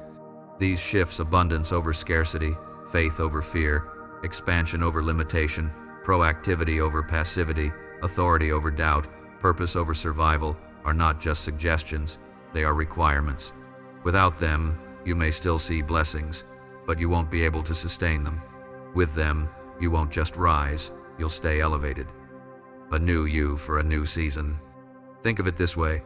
A: These shifts: abundance over scarcity, faith over fear, expansion over limitation, proactivity over passivity, authority over doubt, purpose over survival, are not just suggestions, they are requirements. Without them, you may still see blessings, but you won't be able to sustain them. With them, you won't just rise, you'll stay elevated. A new you for a new season. Think of it this way: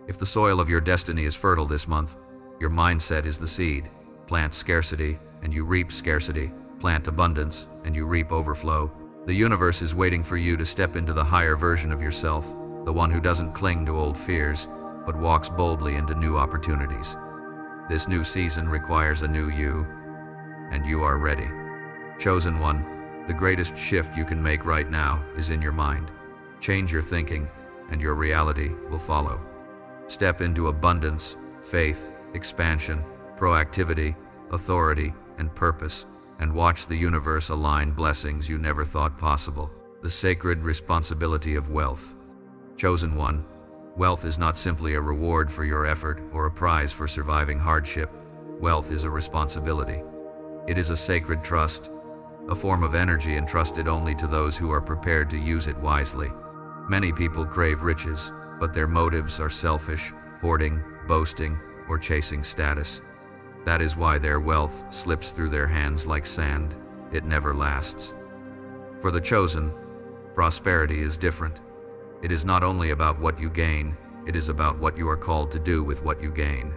A: if the soil of your destiny is fertile this month, your mindset is the seed. Plant scarcity, and you reap scarcity. Plant abundance, and you reap overflow. The universe is waiting for you to step into the higher version of yourself, the one who doesn't cling to old fears, but walks boldly into new opportunities. This new season requires a new you, and you are ready. Chosen one, the greatest shift you can make right now is in your mind. Change your thinking, and your reality will follow. Step into abundance, faith, expansion, proactivity, authority, and purpose, and watch the universe align blessings you never thought possible. The sacred responsibility of wealth. Chosen one, wealth is not simply a reward for your effort or a prize for surviving hardship. Wealth is a responsibility. It is a sacred trust, a form of energy entrusted only to those who are prepared to use it wisely. Many people crave riches, but their motives are selfish, hoarding, boasting, or chasing status. That is why their wealth slips through their hands like sand. It never lasts. For the chosen, prosperity is different. It is not only about what you gain, it is about what you are called to do with what you gain.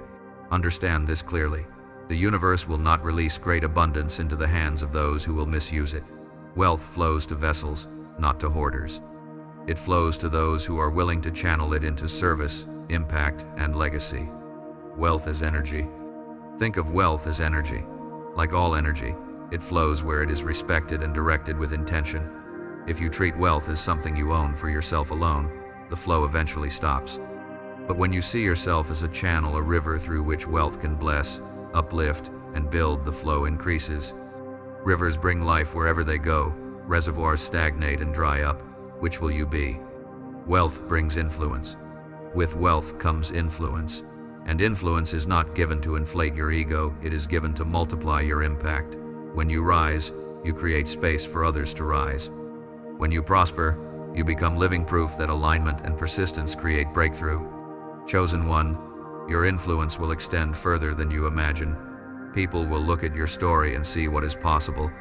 A: Understand this clearly. The universe will not release great abundance into the hands of those who will misuse it. Wealth flows to vessels, not to hoarders. It flows to those who are willing to channel it into service, impact, and legacy. Wealth as energy. Think of wealth as energy. Like all energy, it flows where it is respected and directed with intention. If you treat wealth as something you own for yourself alone, the flow eventually stops. But when you see yourself as a channel, a river through which wealth can bless, uplift, and build, the flow increases. Rivers bring life wherever they go. Reservoirs stagnate and dry up. Which will you be? Wealth brings influence. With wealth comes influence. And influence is not given to inflate your ego, it is given to multiply your impact. When you rise, you create space for others to rise. When you prosper, you become living proof that alignment and persistence create breakthrough. Chosen one, your influence will extend further than you imagine. People will look at your story and see what is possible.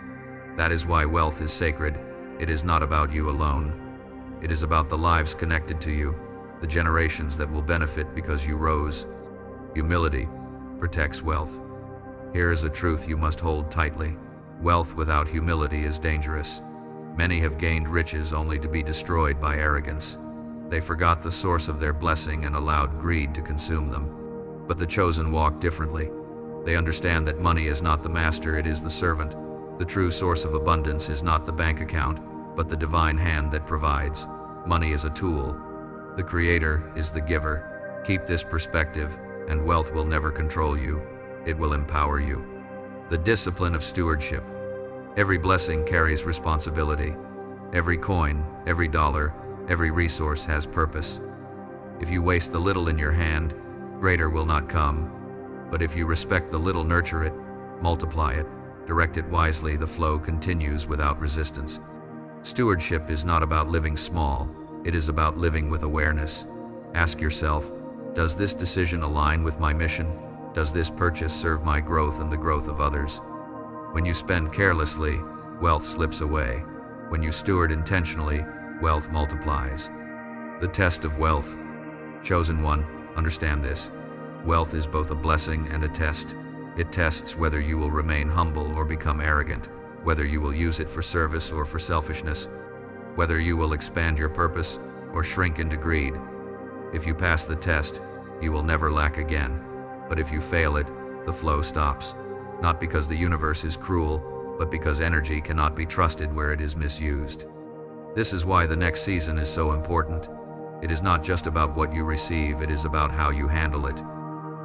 A: That is why wealth is sacred. It is not about you alone. It is about the lives connected to you, the generations that will benefit because you rose. Humility protects wealth. Here is a truth you must hold tightly. Wealth without humility is dangerous. Many have gained riches only to be destroyed by arrogance. They forgot the source of their blessing and allowed greed to consume them. But the chosen walk differently. They understand that money is not the master, it is the servant. The true source of abundance is not the bank account, but the divine hand that provides. Money is a tool. The Creator is the giver. Keep this perspective, and wealth will never control you. It will empower you. The discipline of stewardship. Every blessing carries responsibility. Every coin, every dollar, every resource has purpose. If you waste the little in your hand, greater will not come. But if you respect the little, nurture it, multiply it, direct it wisely, the flow continues without resistance. Stewardship is not about living small, it is about living with awareness. Ask yourself, does this decision align with my mission? Does this purchase serve my growth and the growth of others? When you spend carelessly, wealth slips away. When you steward intentionally, wealth multiplies. The test of wealth. Chosen one, understand this. Wealth is both a blessing and a test. It tests whether you will remain humble or become arrogant, whether you will use it for service or for selfishness, whether you will expand your purpose or shrink into greed. If you pass the test, you will never lack again. But if you fail it, the flow stops. Not because the universe is cruel, but because energy cannot be trusted where it is misused. This is why the next season is so important. It is not just about what you receive, it is about how you handle it.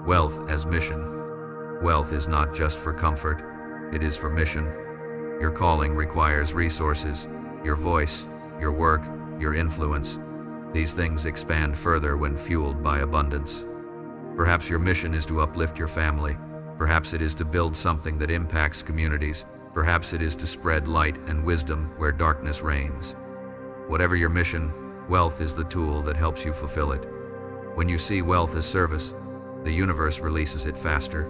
A: Wealth as mission. Wealth is not just for comfort, it is for mission. Your calling requires resources, your voice, your work, your influence. These things expand further when fueled by abundance. Perhaps your mission is to uplift your family. Perhaps it is to build something that impacts communities. Perhaps it is to spread light and wisdom where darkness reigns. Whatever your mission, wealth is the tool that helps you fulfill it. When you see wealth as service, the universe releases it faster.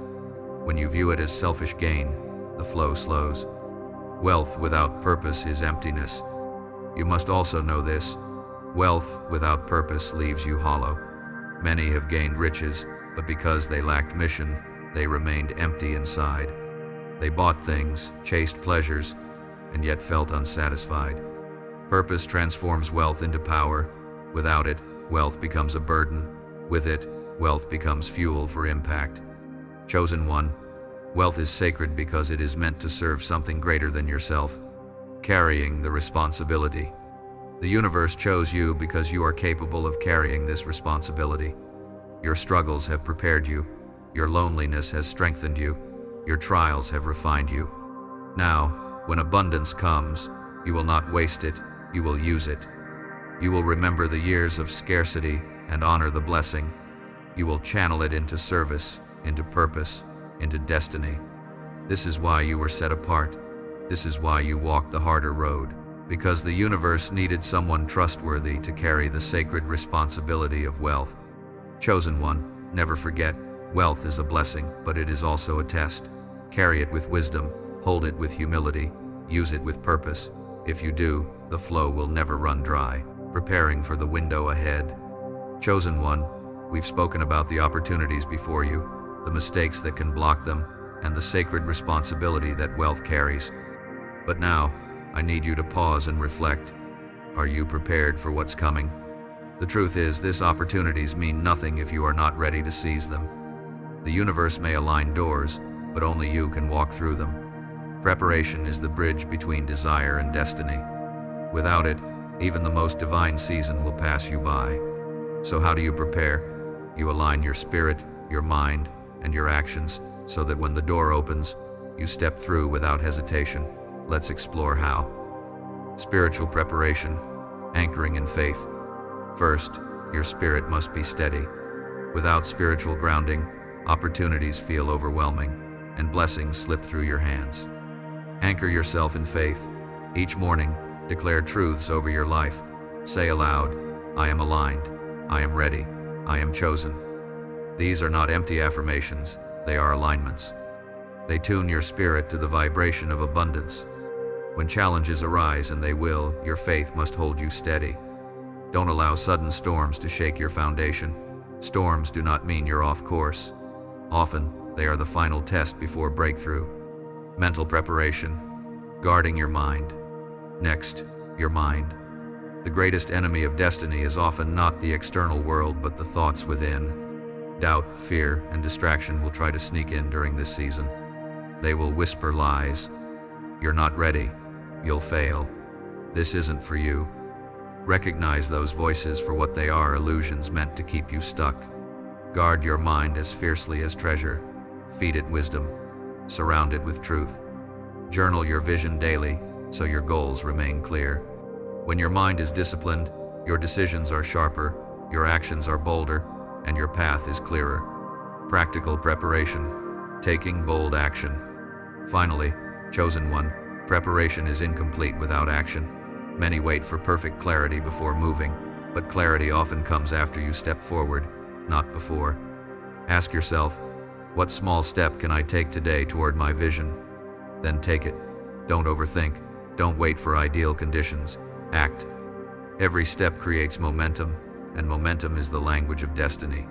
A: When you view it as selfish gain, the flow slows. Wealth without purpose is emptiness. You must also know this: wealth without purpose leaves you hollow. Many have gained riches, but because they lacked mission, they remained empty inside. They bought things, chased pleasures, and yet felt unsatisfied. Purpose transforms wealth into power. Without it, wealth becomes a burden. With it, wealth becomes fuel for impact. Chosen one, wealth is sacred because it is meant to serve something greater than yourself, carrying the responsibility. The universe chose you because you are capable of carrying this responsibility. Your struggles have prepared you. Your loneliness has strengthened you. Your trials have refined you. Now, when abundance comes, you will not waste it, you will use it. You will remember the years of scarcity and honor the blessing. You will channel it into service, into purpose, into destiny. This is why you were set apart. This is why you walked the harder road. Because the universe needed someone trustworthy to carry the sacred responsibility of wealth. Chosen one, never forget, wealth is a blessing, but it is also a test. Carry it with wisdom, hold it with humility, use it with purpose. If you do, the flow will never run dry, preparing for the window ahead. Chosen one, we've spoken about the opportunities before you, the mistakes that can block them, and the sacred responsibility that wealth carries. But now, I need you to pause and reflect. Are you prepared for what's coming? The truth is, these opportunities mean nothing if you are not ready to seize them. The universe may align doors, but only you can walk through them. Preparation is the bridge between desire and destiny. Without it, even the most divine season will pass you by. So how do you prepare? You align your spirit, your mind, and your actions so that when the door opens, you step through without hesitation. Let's explore how. Spiritual preparation, anchoring in faith. First, your spirit must be steady. Without spiritual grounding, opportunities feel overwhelming, and blessings slip through your hands. Anchor yourself in faith. Each morning, declare truths over your life. Say aloud, I am aligned, I am ready, I am chosen. These are not empty affirmations, they are alignments. They tune your spirit to the vibration of abundance. When challenges arise, and they will, your faith must hold you steady. Don't allow sudden storms to shake your foundation. Storms do not mean you're off course. Often, they are the final test before breakthrough. Mental preparation, guarding your mind. Next, your mind. The greatest enemy of destiny is often not the external world, but the thoughts within. Doubt, fear, and distraction will try to sneak in during this season. They will whisper lies. You're not ready. You'll fail. This isn't for you. Recognize those voices for what they are: illusions meant to keep you stuck. Guard your mind as fiercely as treasure. Feed it wisdom. Surround it with truth. Journal your vision daily so your goals remain clear. When your mind is disciplined, your decisions are sharper, your actions are bolder, and your path is clearer. Practical preparation, taking bold action. Finally, chosen one, preparation is incomplete without action. Many wait for perfect clarity before moving, but clarity often comes after you step forward, not before. Ask yourself, what small step can I take today toward my vision? Then take it. Don't overthink. Don't wait for ideal conditions. Act. Every step creates momentum, and momentum is the language of destiny.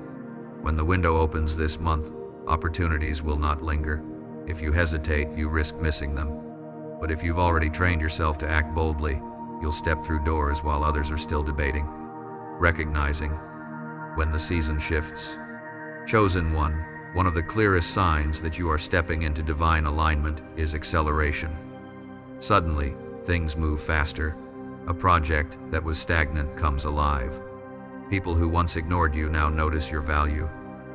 A: When the window opens this month, opportunities will not linger. If you hesitate, you risk missing them. But if you've already trained yourself to act boldly, you'll step through doors while others are still debating. Recognizing when the season shifts. Chosen one of the clearest signs that you are stepping into divine alignment is acceleration. Suddenly, things move faster. A project that was stagnant comes alive. People who once ignored you now notice your value.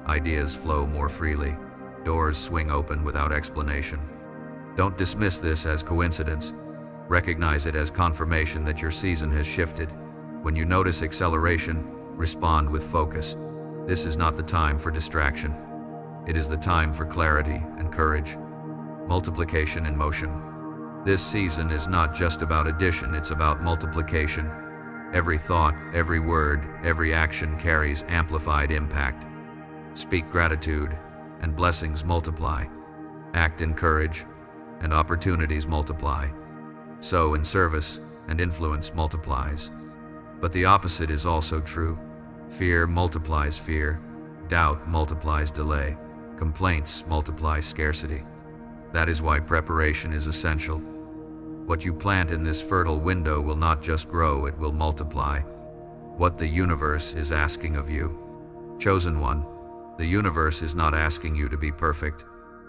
A: Ideas flow more freely. Doors swing open without explanation. Don't dismiss this as coincidence. Recognize it as confirmation that your season has shifted. When you notice acceleration, respond with focus. This is not the time for distraction. It is the time for clarity and courage. Multiplication in motion. This season is not just about addition, it's about multiplication. Every thought, every word, every action carries amplified impact. Speak gratitude, and blessings multiply. Act in courage, and opportunities multiply. Sow in service, and influence multiplies. But the opposite is also true. Fear multiplies fear. Doubt multiplies delay. Complaints multiply scarcity. That is why preparation is essential. What you plant in this fertile window will not just grow, it will multiply. What the universe is asking of you. Chosen one, the universe is not asking you to be perfect.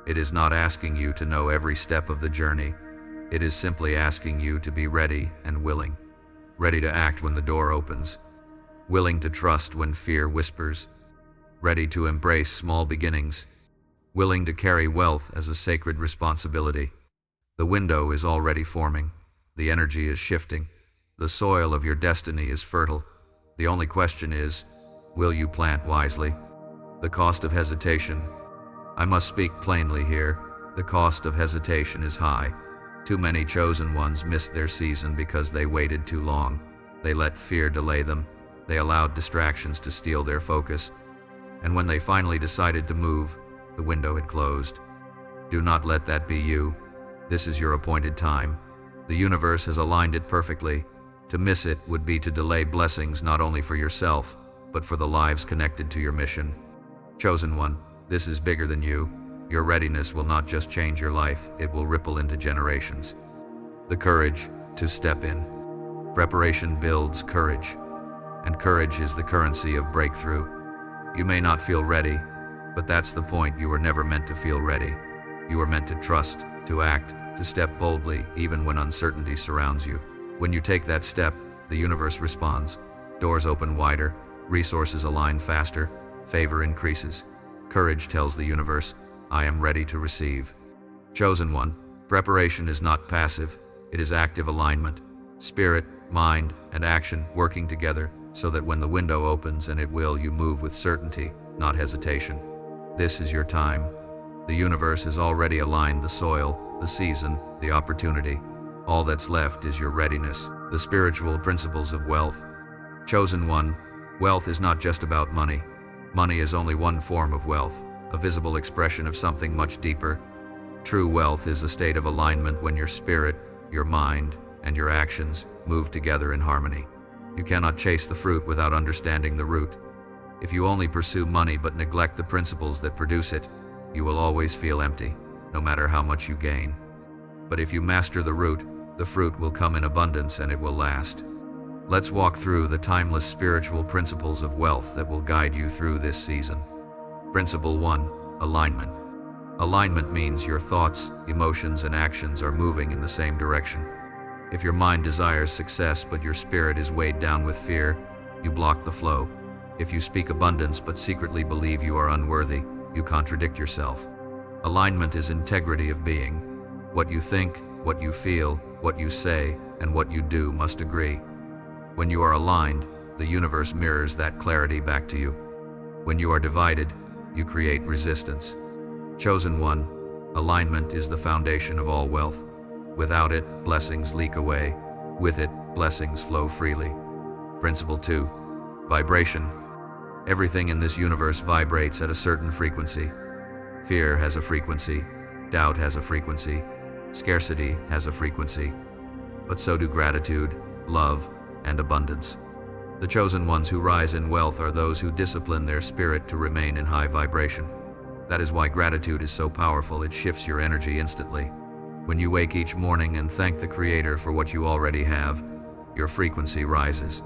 A: It is not asking you to know every step of the journey. It is simply asking you to be ready and willing. Ready to act when the door opens. Willing to trust when fear whispers. Ready to embrace small beginnings. Willing to carry wealth as a sacred responsibility. The window is already forming. The energy is shifting. The soil of your destiny is fertile. The only question is, will you plant wisely? The cost of hesitation. I must speak plainly here. The cost of hesitation is high. Too many chosen ones missed their season because they waited too long. They let fear delay them. They allowed distractions to steal their focus. And when they finally decided to move, the window had closed. Do not let that be you. This is your appointed time. The universe has aligned it perfectly. To miss it would be to delay blessings not only for yourself, but for the lives connected to your mission. Chosen one, this is bigger than you. Your readiness will not just change your life, it will ripple into generations. The courage to step in. Preparation builds courage, and courage is the currency of breakthrough. You may not feel ready, but that's the point. You were never meant to feel ready. You were meant to trust, to act, to step boldly, even when uncertainty surrounds you. When you take that step, the universe responds. Doors open wider, resources align faster, favor increases. Courage tells the universe, I am ready to receive. Chosen one, preparation is not passive, it is active alignment. Spirit, mind, and action working together so that when the window opens, and it will, you move with certainty, not hesitation. This is your time. The universe has already aligned the soil, the season, the opportunity. All that's left is your readiness, the spiritual principles of wealth. Chosen one, wealth is not just about money. Money is only one form of wealth, a visible expression of something much deeper. True wealth is a state of alignment when your spirit, your mind, and your actions move together in harmony. You cannot chase the fruit without understanding the root. If you only pursue money but neglect the principles that produce it, you will always feel empty, no matter how much you gain. But if you master the root, the fruit will come in abundance and it will last. Let's walk through the timeless spiritual principles of wealth that will guide you through this season. Principle 1. Alignment. Alignment means your thoughts, emotions, and actions are moving in the same direction. If your mind desires success but your spirit is weighed down with fear, you block the flow. If you speak abundance but secretly believe you are unworthy, you contradict yourself. Alignment is integrity of being. What you think, what you feel, what you say, and what you do must agree. When you are aligned, the universe mirrors that clarity back to you. When you are divided, you create resistance. Chosen one, alignment is the foundation of all wealth. Without it, blessings leak away. With it, blessings flow freely. Principle 2. Vibration. Everything in this universe vibrates at a certain frequency. Fear has a frequency. Doubt has a frequency. Scarcity has a frequency. But so do gratitude, love, and abundance. The chosen ones who rise in wealth are those who discipline their spirit to remain in high vibration. That is why gratitude is so powerful, it shifts your energy instantly. When you wake each morning and thank the Creator for what you already have, your frequency rises.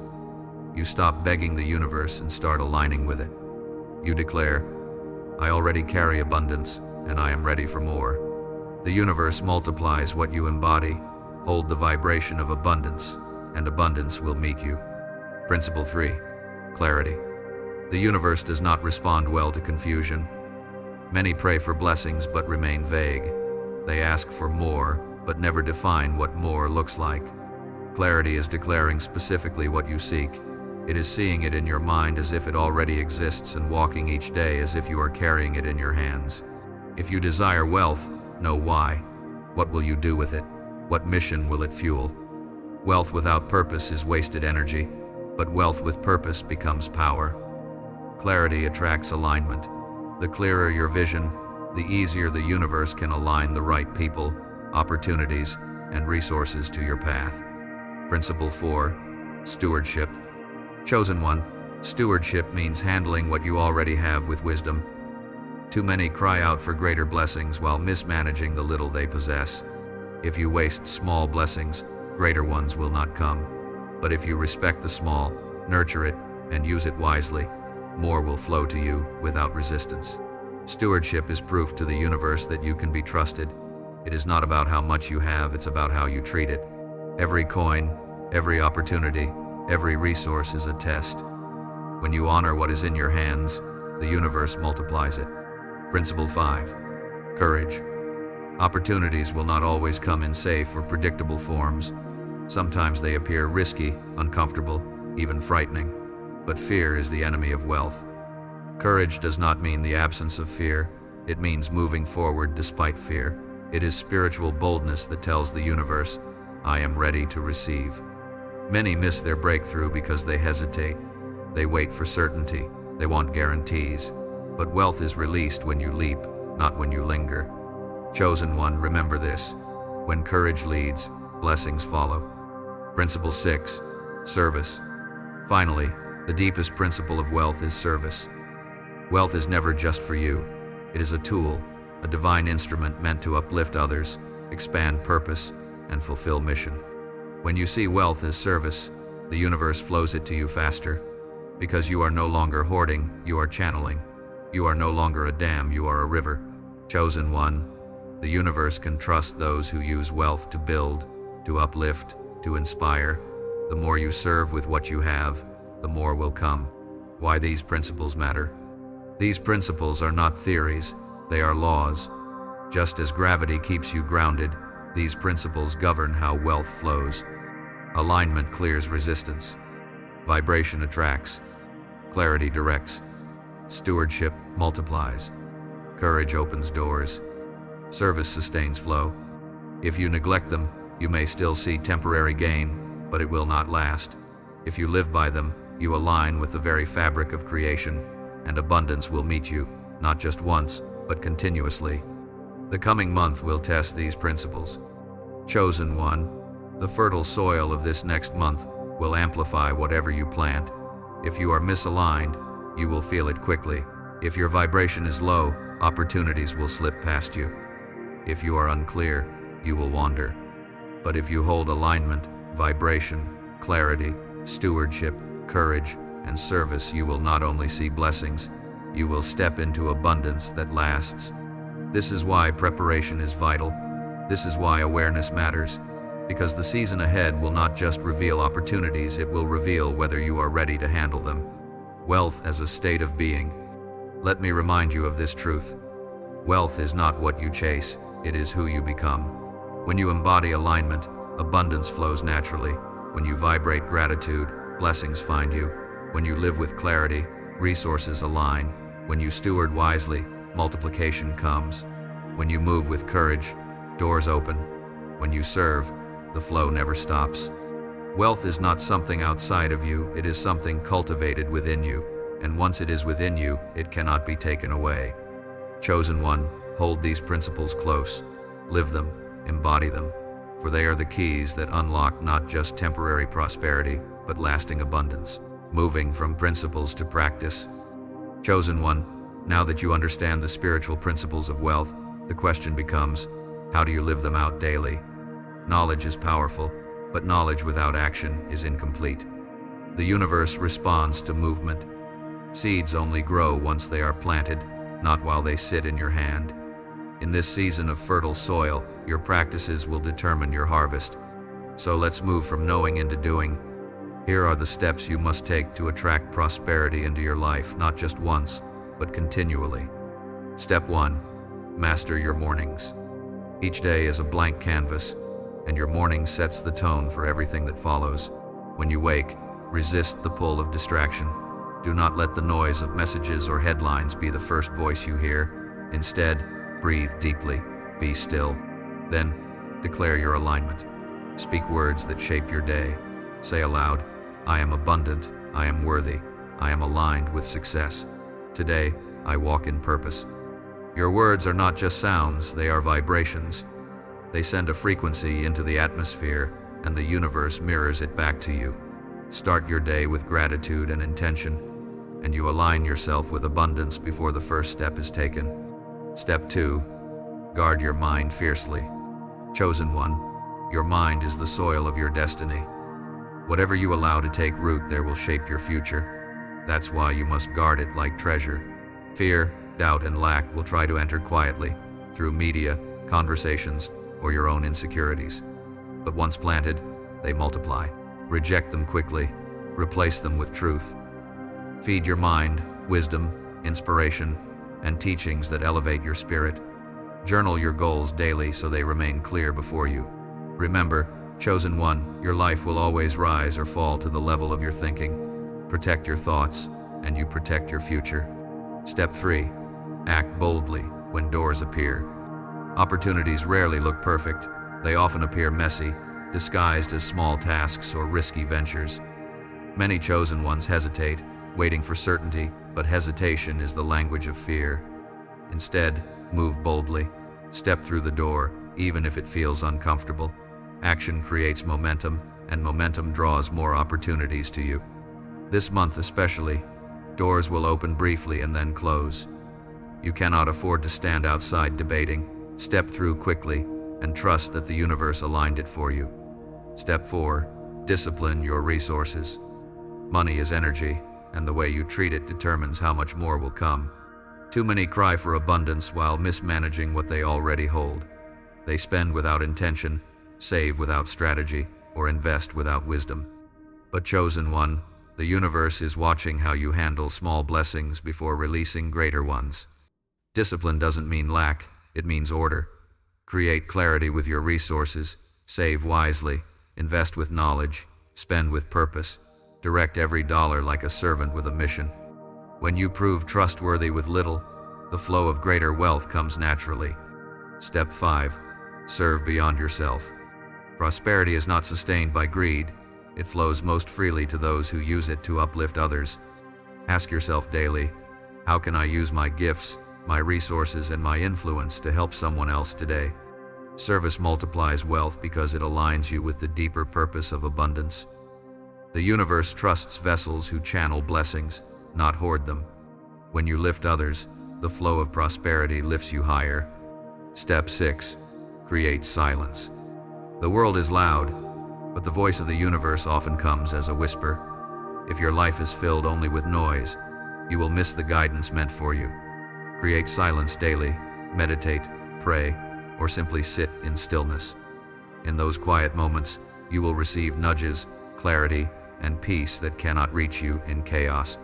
A: You stop begging the universe and start aligning with it. You declare, I already carry abundance, and I am ready for more. The universe multiplies what you embody. Hold the vibration of abundance, and abundance will meet you. Principle 3. Clarity. The universe does not respond well to confusion. Many pray for blessings but remain vague. They ask for more, but never define what more looks like. Clarity is declaring specifically what you seek. It is seeing it in your mind as if it already exists and walking each day as if you are carrying it in your hands. If you desire wealth, know why. What will you do with it? What mission will it fuel? Wealth without purpose is wasted energy, but wealth with purpose becomes power. Clarity attracts alignment. The clearer your vision, the easier the universe can align the right people, opportunities, and resources to your path. Principle 4. Stewardship. Chosen one, stewardship means handling what you already have with wisdom. Too many cry out for greater blessings while mismanaging the little they possess. If you waste small blessings, greater ones will not come. But if you respect the small, nurture it, and use it wisely, more will flow to you without resistance. Stewardship is proof to the universe that you can be trusted. It is not about how much you have, it's about how you treat it. Every coin, every opportunity, every resource is a test. When you honor what is in your hands, the universe multiplies it. Principle 5. Courage. Opportunities will not always come in safe or predictable forms. Sometimes they appear risky, uncomfortable, even frightening. But fear is the enemy of wealth. Courage does not mean the absence of fear. It means moving forward despite fear. It is spiritual boldness that tells the universe, I am ready to receive. Many miss their breakthrough because they hesitate. They wait for certainty. They want guarantees. But wealth is released when you leap, not when you linger. Chosen one, remember this. When courage leads, blessings follow. Principle 6. Service. Finally, the deepest principle of wealth is service. Wealth is never just for you. It is a tool, a divine instrument meant to uplift others, expand purpose, and fulfill mission. When you see wealth as service, the universe flows it to you faster. Because you are no longer hoarding, you are channeling. You are no longer a dam, you are a river. Chosen one, the universe can trust those who use wealth to build, to uplift, to inspire. The more you serve with what you have, the more will come. Why these principles matter? These principles are not theories, they are laws. Just as gravity keeps you grounded, these principles govern how wealth flows. Alignment clears resistance. Vibration attracts. Clarity directs. Stewardship multiplies. Courage opens doors. Service sustains flow. If you neglect them, you may still see temporary gain, but it will not last. If you live by them, you align with the very fabric of creation, and abundance will meet you, not just once, but continuously. The coming month will test these principles. Chosen one, the fertile soil of this next month will amplify whatever you plant. If you are misaligned, you will feel it quickly. If your vibration is low, opportunities will slip past you. If you are unclear, you will wander. But if you hold alignment, vibration, clarity, stewardship, courage, and service, you will not only see blessings, you will step into abundance that lasts. This is why preparation is vital. This is why awareness matters. Because the season ahead will not just reveal opportunities, it will reveal whether you are ready to handle them. Wealth as a state of being. Let me remind you of this truth. Wealth is not what you chase, it is who you become. When you embody alignment, abundance flows naturally. When you vibrate gratitude, blessings find you. When you live with clarity, resources align. When you steward wisely, multiplication comes. When you move with courage, doors open. When you serve, the flow never stops. Wealth is not something outside of you, it is something cultivated within you. And once it is within you, it cannot be taken away. Chosen one, hold these principles close. Live them, embody them, for they are the keys that unlock not just temporary prosperity, but lasting abundance. Moving from principles to practice. Chosen one, now that you understand the spiritual principles of wealth, the question becomes, how do you live them out daily? Knowledge is powerful, but knowledge without action is incomplete. The universe responds to movement. Seeds only grow once they are planted, not while they sit in your hand. In this season of fertile soil, your practices will determine your harvest. So let's move from knowing into doing. Here are the steps you must take to attract prosperity into your life, not just once, but continually. Step 1. Master your mornings. Each day is a blank canvas. and your morning sets the tone for everything that follows. When you wake, resist the pull of distraction. Do not let the noise of messages or headlines be the first voice you hear. Instead, breathe deeply, be still. Then, declare your alignment. Speak words that shape your day. Say aloud, I am abundant, I am worthy, I am aligned with success. Today, I walk in purpose. Your words are not just sounds, they are vibrations. They send a frequency into the atmosphere, and the universe mirrors it back to you. Start your day with gratitude and intention, and you align yourself with abundance before the first step is taken. Step 2. Guard your mind fiercely. Chosen one, your mind is the soil of your destiny. Whatever you allow to take root there will shape your future. That's why you must guard it like treasure. Fear, doubt, and lack will try to enter quietly, through media, conversations, or your own insecurities. But once planted, they multiply. Reject them quickly. Replace them with truth. Feed your mind wisdom, inspiration, and teachings that elevate your spirit. Journal your goals daily so they remain clear before you. Remember, chosen one, your life will always rise or fall to the level of your thinking. Protect your thoughts, and you protect your future. Step 3. Act boldly when doors appear. Opportunities rarely look perfect. They often appear messy, disguised as small tasks or risky ventures. Many chosen ones hesitate, waiting for certainty, but hesitation is the language of fear. Instead, move boldly. Step through the door, even if it feels uncomfortable. Action creates momentum, and momentum draws more opportunities to you. This month especially, doors will open briefly and then close. You cannot afford to stand outside debating. Step through quickly and trust that the universe aligned it for you. Step 4. Discipline your resources. Money is energy, and the way you treat it determines how much more will come. Too many cry for abundance while mismanaging what they already hold. They spend without intention, save without strategy, or invest without wisdom. But chosen one, the universe is watching how you handle small blessings before releasing greater ones. Discipline doesn't mean lack, it means order. Create clarity with your resources, save wisely, invest with knowledge, spend with purpose, direct every dollar like a servant with a mission. When you prove trustworthy with little, the flow of greater wealth comes naturally. Step 5. Serve beyond yourself. Prosperity is not sustained by greed. It flows most freely to those who use it to uplift others. Ask yourself daily, how can I use my gifts, my resources, and my influence to help someone else today? Service multiplies wealth because it aligns you with the deeper purpose of abundance. The universe trusts vessels who channel blessings, not hoard them. When you lift others, the flow of prosperity lifts you higher. Step 6. Create silence. The world is loud, but the voice of the universe often comes as a whisper. If your life is filled only with noise, you will miss the guidance meant for you. Create silence daily, meditate, pray, or simply sit in stillness. In those quiet moments, you will receive nudges, clarity, and peace that cannot reach you in chaos.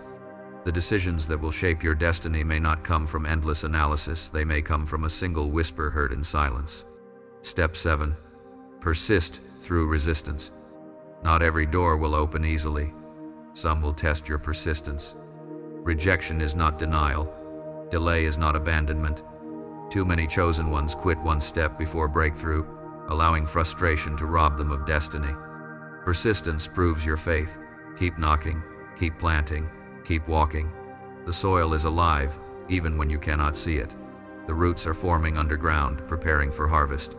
A: The decisions that will shape your destiny may not come from endless analysis, they may come from a single whisper heard in silence. Step 7. Persist through resistance. Not every door will open easily. Some will test your persistence. Rejection is not denial. Delay is not abandonment. Too many chosen ones quit one step before breakthrough, allowing frustration to rob them of destiny. Persistence proves your faith. Keep knocking, keep planting, keep walking. The soil is alive, even when you cannot see it. The roots are forming underground, preparing for harvest.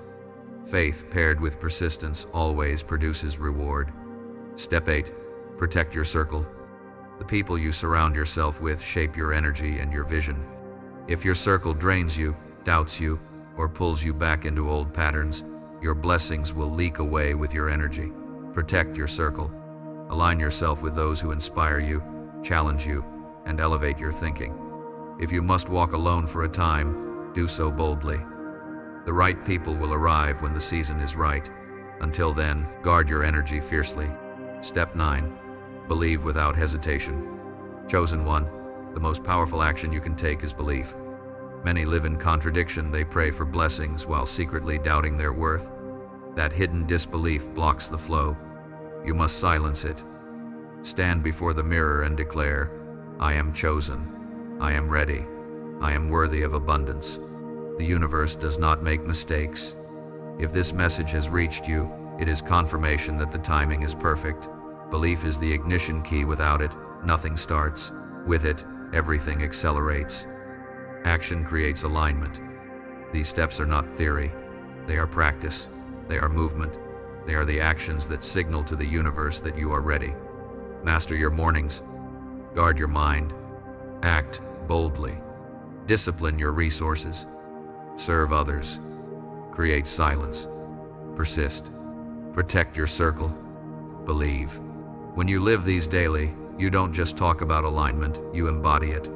A: Faith paired with persistence always produces reward. Step 8. Protect your circle. The people you surround yourself with shape your energy and your vision. If your circle drains you, doubts you, or pulls you back into old patterns, your blessings will leak away with your energy. Protect your circle. Align yourself with those who inspire you, challenge you, and elevate your thinking. If you must walk alone for a time, do so boldly. The right people will arrive when the season is right. Until then, guard your energy fiercely. Step 9. Believe without hesitation. Chosen one, the most powerful action you can take is belief. Many live in contradiction. They pray for blessings while secretly doubting their worth. That hidden disbelief blocks the flow. You must silence it. Stand before the mirror and declare, I am chosen. I am ready. I am worthy of abundance. The universe does not make mistakes. If this message has reached you, it is confirmation that the timing is perfect. Belief is the ignition key. Without it, nothing starts. With it, everything accelerates. Action creates alignment. These steps are not theory. They are practice. They are movement. They are the actions that signal to the universe that you are ready. Master your mornings. Guard your mind. Act boldly. Discipline your resources. Serve others. Create silence. Persist. Protect your circle. Believe. When you live these daily, you don't just talk about alignment, you embody it.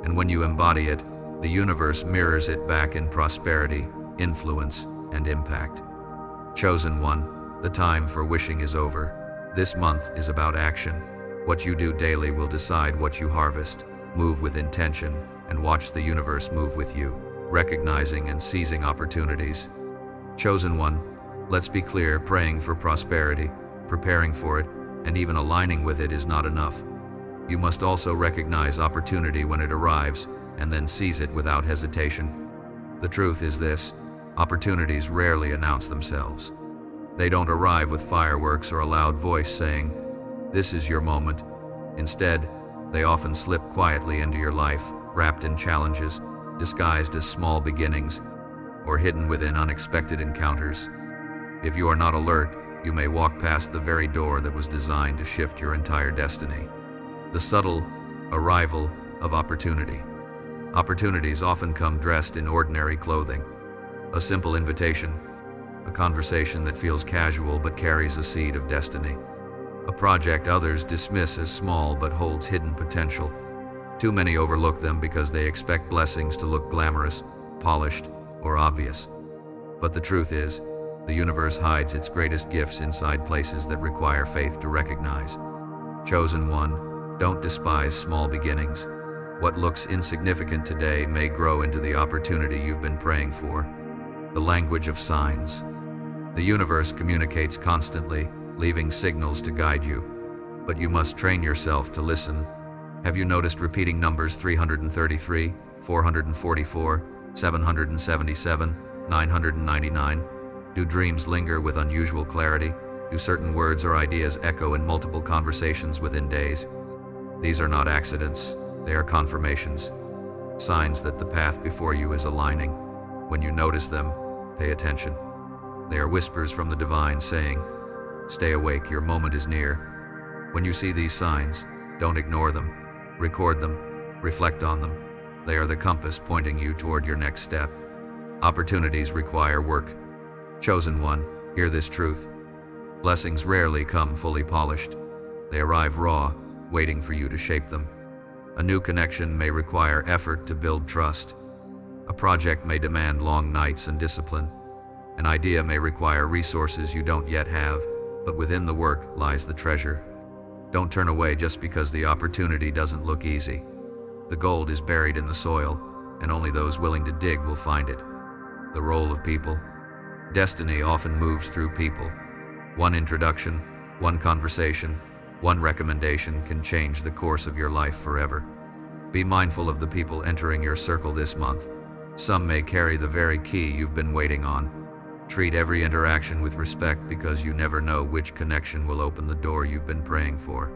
A: And when you embody it, the universe mirrors it back in prosperity, influence, and impact. Chosen one, the time for wishing is over. This month is about action. What you do daily will decide what you harvest. Move with intention and watch the universe move with you, recognizing and seizing opportunities. Chosen one, let's be clear, praying for prosperity, preparing for it, and even aligning with it is not enough. You must also recognize opportunity when it arrives and then seize it without hesitation. The truth is this: opportunities rarely announce themselves. They don't arrive with fireworks or a loud voice saying, "This is your moment." Instead, they often slip quietly into your life, wrapped in challenges, disguised as small beginnings, or hidden within unexpected encounters. If you are not alert, you may walk past the very door that was designed to shift your entire destiny. The subtle arrival of opportunity. Opportunities often come dressed in ordinary clothing. A simple invitation, a conversation that feels casual but carries a seed of destiny. A project others dismiss as small but holds hidden potential. Too many overlook them because they expect blessings to look glamorous, polished, or obvious. But the truth is, the universe hides its greatest gifts inside places that require faith to recognize. Chosen one, don't despise small beginnings. What looks insignificant today may grow into the opportunity you've been praying for. The language of signs. The universe communicates constantly, leaving signals to guide you. But you must train yourself to listen. Have you noticed repeating numbers 333, 444, 777, 999? Do dreams linger with unusual clarity? Do certain words or ideas echo in multiple conversations within days? These are not accidents, they are confirmations, signs that the path before you is aligning. When you notice them, pay attention. They are whispers from the divine saying, "Stay awake, your moment is near." When you see these signs, don't ignore them. Record them, reflect on them. They are the compass pointing you toward your next step. Opportunities require work. Chosen one, hear this truth. Blessings rarely come fully polished. They arrive raw, waiting for you to shape them. A new connection may require effort to build trust. A project may demand long nights and discipline. An idea may require resources you don't yet have, but within the work lies the treasure. Don't turn away just because the opportunity doesn't look easy. The gold is buried in the soil, and only those willing to dig will find it. The role of people. Destiny often moves through people. One introduction, one conversation, one recommendation can change the course of your life forever. Be mindful of the people entering your circle this month. Some may carry the very key you've been waiting on. Treat every interaction with respect because you never know which connection will open the door you've been praying for.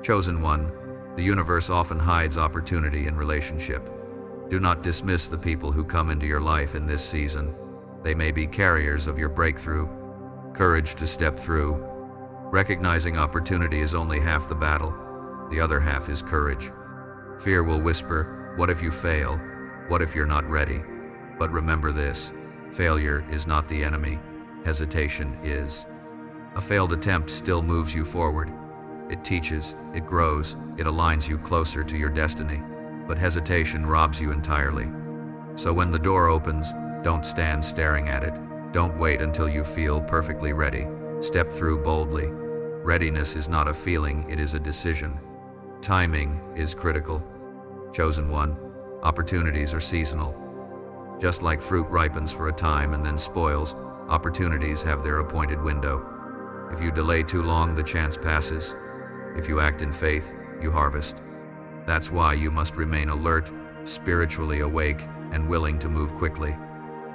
A: Chosen one, the universe often hides opportunity in relationship. Do not dismiss the people who come into your life in this season. They may be carriers of your breakthrough. Courage to step through. Recognizing opportunity is only half the battle. The other half is courage. Fear will whisper, "What if you fail? What if you're not ready?" But remember this: failure is not the enemy. Hesitation is. A failed attempt still moves you forward. It teaches, it grows, it aligns you closer to your destiny. But hesitation robs you entirely. So when the door opens, don't stand staring at it. Don't wait until you feel perfectly ready. Step through boldly. Readiness is not a feeling, it is a decision. Timing is critical. Chosen one, opportunities are seasonal. Just like fruit ripens for a time and then spoils, Opportunities have their appointed window. If you delay too long, the chance passes. If you act in faith, you harvest. That's why you must remain alert, spiritually awake, and willing to move quickly.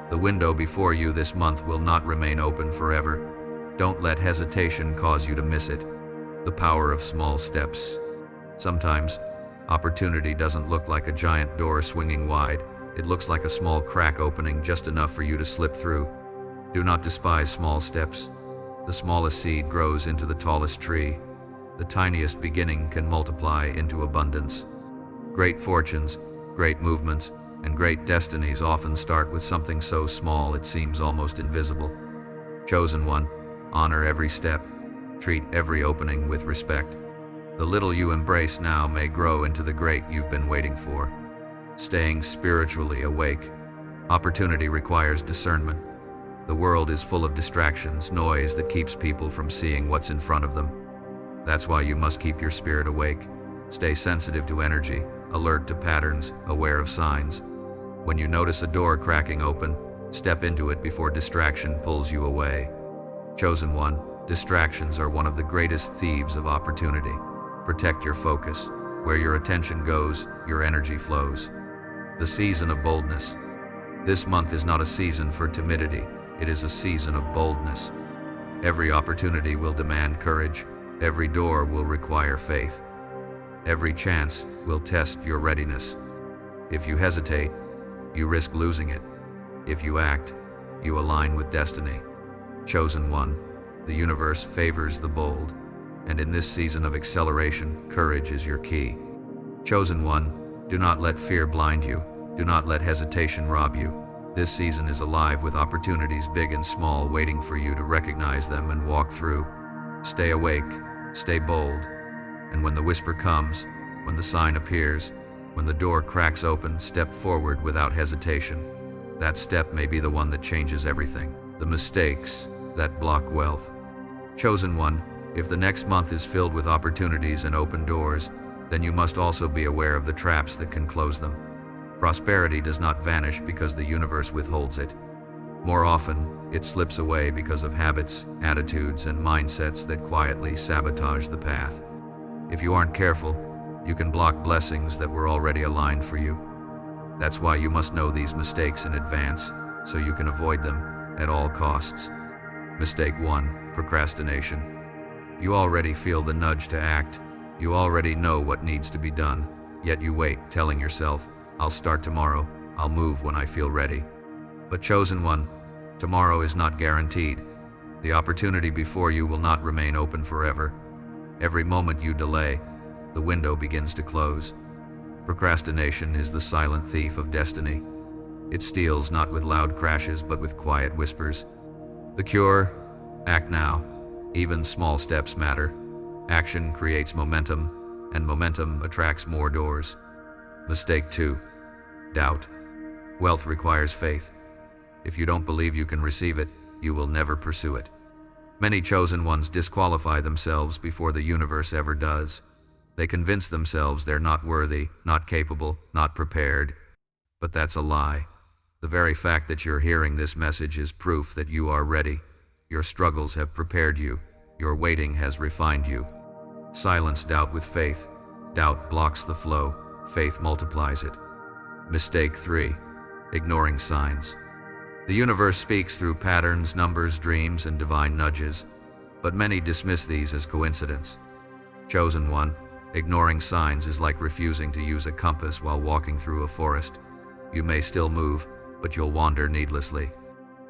A: The window before you this month will not remain open forever. Don't let hesitation cause you to miss it. The power of small steps. Sometimes, opportunity doesn't look like a giant door swinging wide. It looks like a small crack opening just enough for you to slip through. Do not despise small steps. The smallest seed grows into the tallest tree. The tiniest beginning can multiply into abundance. Great fortunes, great movements, and great destinies often start with something so small it seems almost invisible. Chosen one, honor every step. Treat every opening with respect. The little you embrace now may grow into the great you've been waiting for. Staying spiritually awake. Opportunity requires discernment. The world is full of distractions, noise that keeps people from seeing what's in front of them. That's why you must keep your spirit awake. Stay sensitive to energy, alert to patterns, aware of signs. When you notice a door cracking open, step into it before distraction pulls you away. Chosen one, distractions are one of the greatest thieves of opportunity. Protect your focus. Where your attention goes, your energy flows. The season of boldness. This month is not a season for timidity. It is a season of boldness. Every opportunity will demand courage. Every door will require faith. Every chance will test your readiness. If you hesitate, you risk losing it. If you act, you align with destiny. Chosen one, the universe favors the bold, and in this season of acceleration, courage is your key. Chosen one, do not let fear blind you. Do not let hesitation rob you. This season is alive with opportunities big and small waiting for you to recognize them and walk through. Stay awake, stay bold, and when the whisper comes, when the sign appears, when the door cracks open, step forward without hesitation. That step may be the one that changes everything. The mistakes that block wealth. Chosen one, if the next month is filled with opportunities and open doors, then you must also be aware of the traps that can close them. Prosperity does not vanish because the universe withholds it. More often, it slips away because of habits, attitudes, and mindsets that quietly sabotage the path. If you aren't careful, you can block blessings that were already aligned for you. That's why you must know these mistakes in advance, so you can avoid them at all costs. Mistake 1, procrastination. You already feel the nudge to act. You already know what needs to be done, yet you wait, telling yourself, I'll start tomorrow, I'll move when I feel ready. But chosen one, tomorrow is not guaranteed. The opportunity before you will not remain open forever. Every moment you delay, the window begins to close. Procrastination is the silent thief of destiny. It steals not with loud crashes but with quiet whispers. The cure? Act now. Even small steps matter. Action creates momentum, and momentum attracts more doors. Mistake 2. Doubt. Wealth requires faith. If you don't believe you can receive it, you will never pursue it. Many chosen ones disqualify themselves before the universe ever does. They convince themselves they're not worthy, not capable, not prepared. But that's a lie. The very fact that you're hearing this message is proof that you are ready. Your struggles have prepared you. Your waiting has refined you. Silence doubt with faith. Doubt blocks the flow. Faith multiplies it. Mistake 3. Ignoring signs. The universe speaks through patterns, numbers, dreams, and divine nudges, but many dismiss these as coincidence. Chosen one, ignoring signs is like refusing to use a compass while walking through a forest. You may still move, but you'll wander needlessly.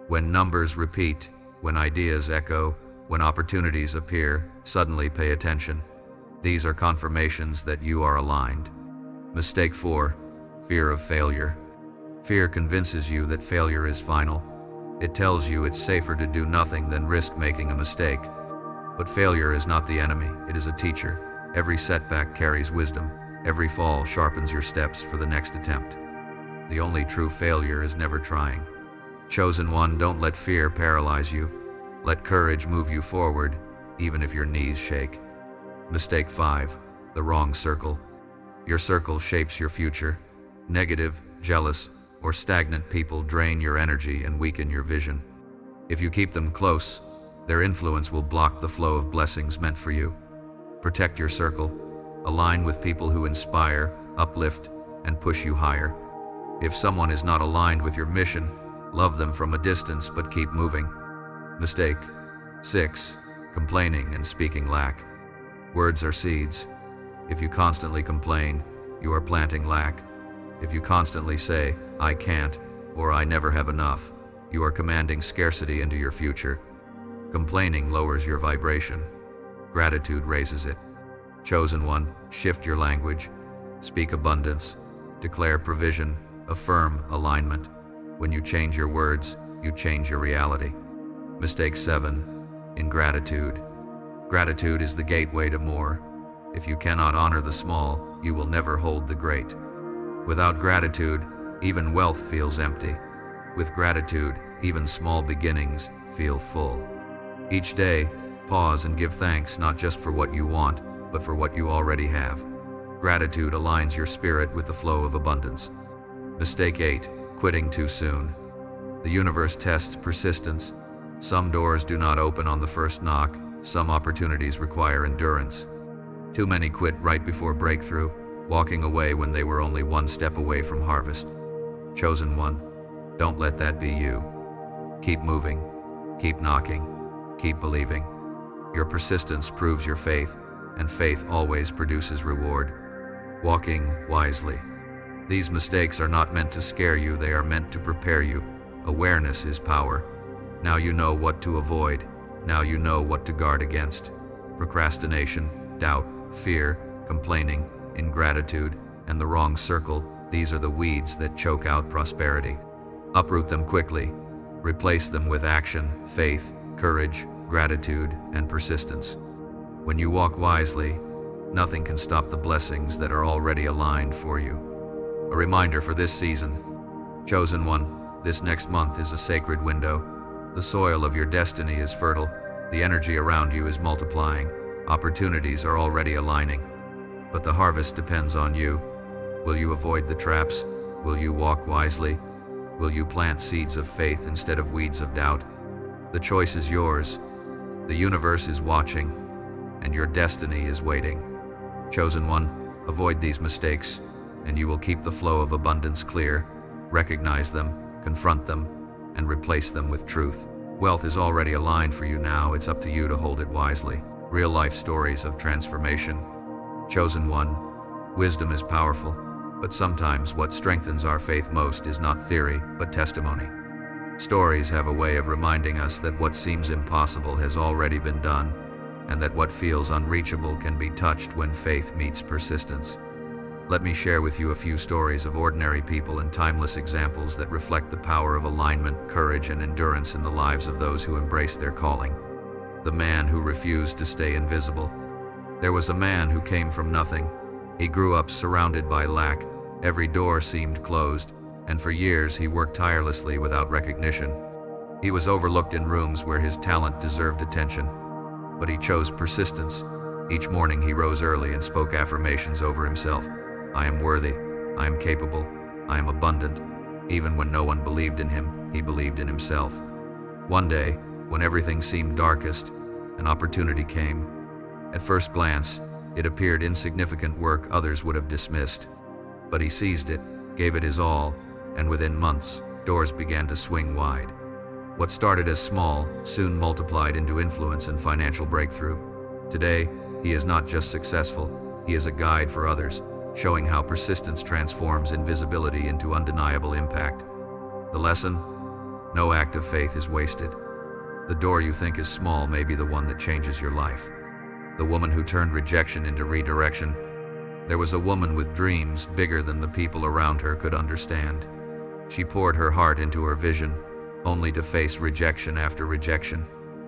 A: When numbers repeat, when ideas echo, when opportunities appear, suddenly pay attention. These are confirmations that you are aligned. Mistake 4. Fear of failure. Fear convinces you that failure is final. It tells you it's safer to do nothing than risk making a mistake. But failure is not the enemy, it is a teacher. Every setback carries wisdom. Every fall sharpens your steps for the next attempt. The only true failure is never trying. Chosen one, don't let fear paralyze you. Let courage move you forward, even if your knees shake. Mistake 5. The wrong circle. Your circle shapes your future. Negative, jealous, or stagnant people drain your energy and weaken your vision. If you keep them close, their influence will block the flow of blessings meant for you. Protect your circle. Align with people who inspire, uplift, and push you higher. If someone is not aligned with your mission, love them from a distance but keep moving. Mistake 6. Complaining and speaking lack. Words are seeds. If you constantly complain, you are planting lack. If you constantly say, "I can't," or "I never have enough," you are commanding scarcity into your future. Complaining lowers your vibration. Gratitude raises it. Chosen one, shift your language. Speak abundance. Declare provision. Affirm alignment. When you change your words, you change your reality. Mistake 7. Ingratitude. Gratitude is the gateway to more. If you cannot honor the small, you will never hold the great. Without gratitude, even wealth feels empty. With gratitude, even small beginnings feel full. Each day, pause and give thanks not just for what you want, but for what you already have. Gratitude aligns your spirit with the flow of abundance. Mistake 8. Quitting too soon. The universe tests persistence. Some doors do not open on the first knock. Some opportunities require endurance. Too many quit right before breakthrough, walking away when they were only one step away from harvest. Chosen one, don't let that be you. Keep moving, keep knocking, keep believing. Your persistence proves your faith, and faith always produces reward. Walking wisely. These mistakes are not meant to scare you, they are meant to prepare you. Awareness is power. Now you know what to avoid. Now you know what to guard against. Procrastination, doubt, fear, complaining, ingratitude, and the wrong circle, these are the weeds that choke out prosperity. Uproot them quickly. Replace them with action, faith, courage, gratitude, and persistence. When you walk wisely, nothing can stop the blessings that are already aligned for you. A reminder for this season. Chosen one, this next month is a sacred window. The soil of your destiny is fertile. The energy around you is multiplying. Opportunities are already aligning. But the harvest depends on you. Will you avoid the traps? Will you walk wisely? Will you plant seeds of faith instead of weeds of doubt? The choice is yours. The universe is watching, and your destiny is waiting. Chosen one, avoid these mistakes, and you will keep the flow of abundance clear. Recognize them, confront them, and replace them with truth. Wealth is already aligned for you now, it's up to you to hold it wisely. Real-life stories of transformation. Chosen one, wisdom is powerful, but sometimes what strengthens our faith most is not theory, but testimony. Stories have a way of reminding us that what seems impossible has already been done, and that what feels unreachable can be touched when faith meets persistence. Let me share with you a few stories of ordinary people and timeless examples that reflect the power of alignment, courage, and endurance in the lives of those who embrace their calling. The man who refused to stay invisible. There was a man who came from nothing. He grew up surrounded by lack. Every door seemed closed, and for years he worked tirelessly without recognition. He was overlooked in rooms where his talent deserved attention, but he chose persistence. Each morning he rose early and spoke affirmations over himself. I am worthy, I am capable, I am abundant. Even when no one believed in him, he believed in himself. One day, when everything seemed darkest, an opportunity came. At first glance, it appeared insignificant work others would have dismissed. But he seized it, gave it his all, and within months, doors began to swing wide. What started as small soon multiplied into influence and financial breakthrough. Today, he is not just successful, he is a guide for others, showing how persistence transforms invisibility into undeniable impact. The lesson? No act of faith is wasted. The door you think is small may be the one that changes your life. The woman who turned rejection into redirection. There was a woman with dreams bigger than the people around her could understand. She poured her heart into her vision, only to face rejection after rejection.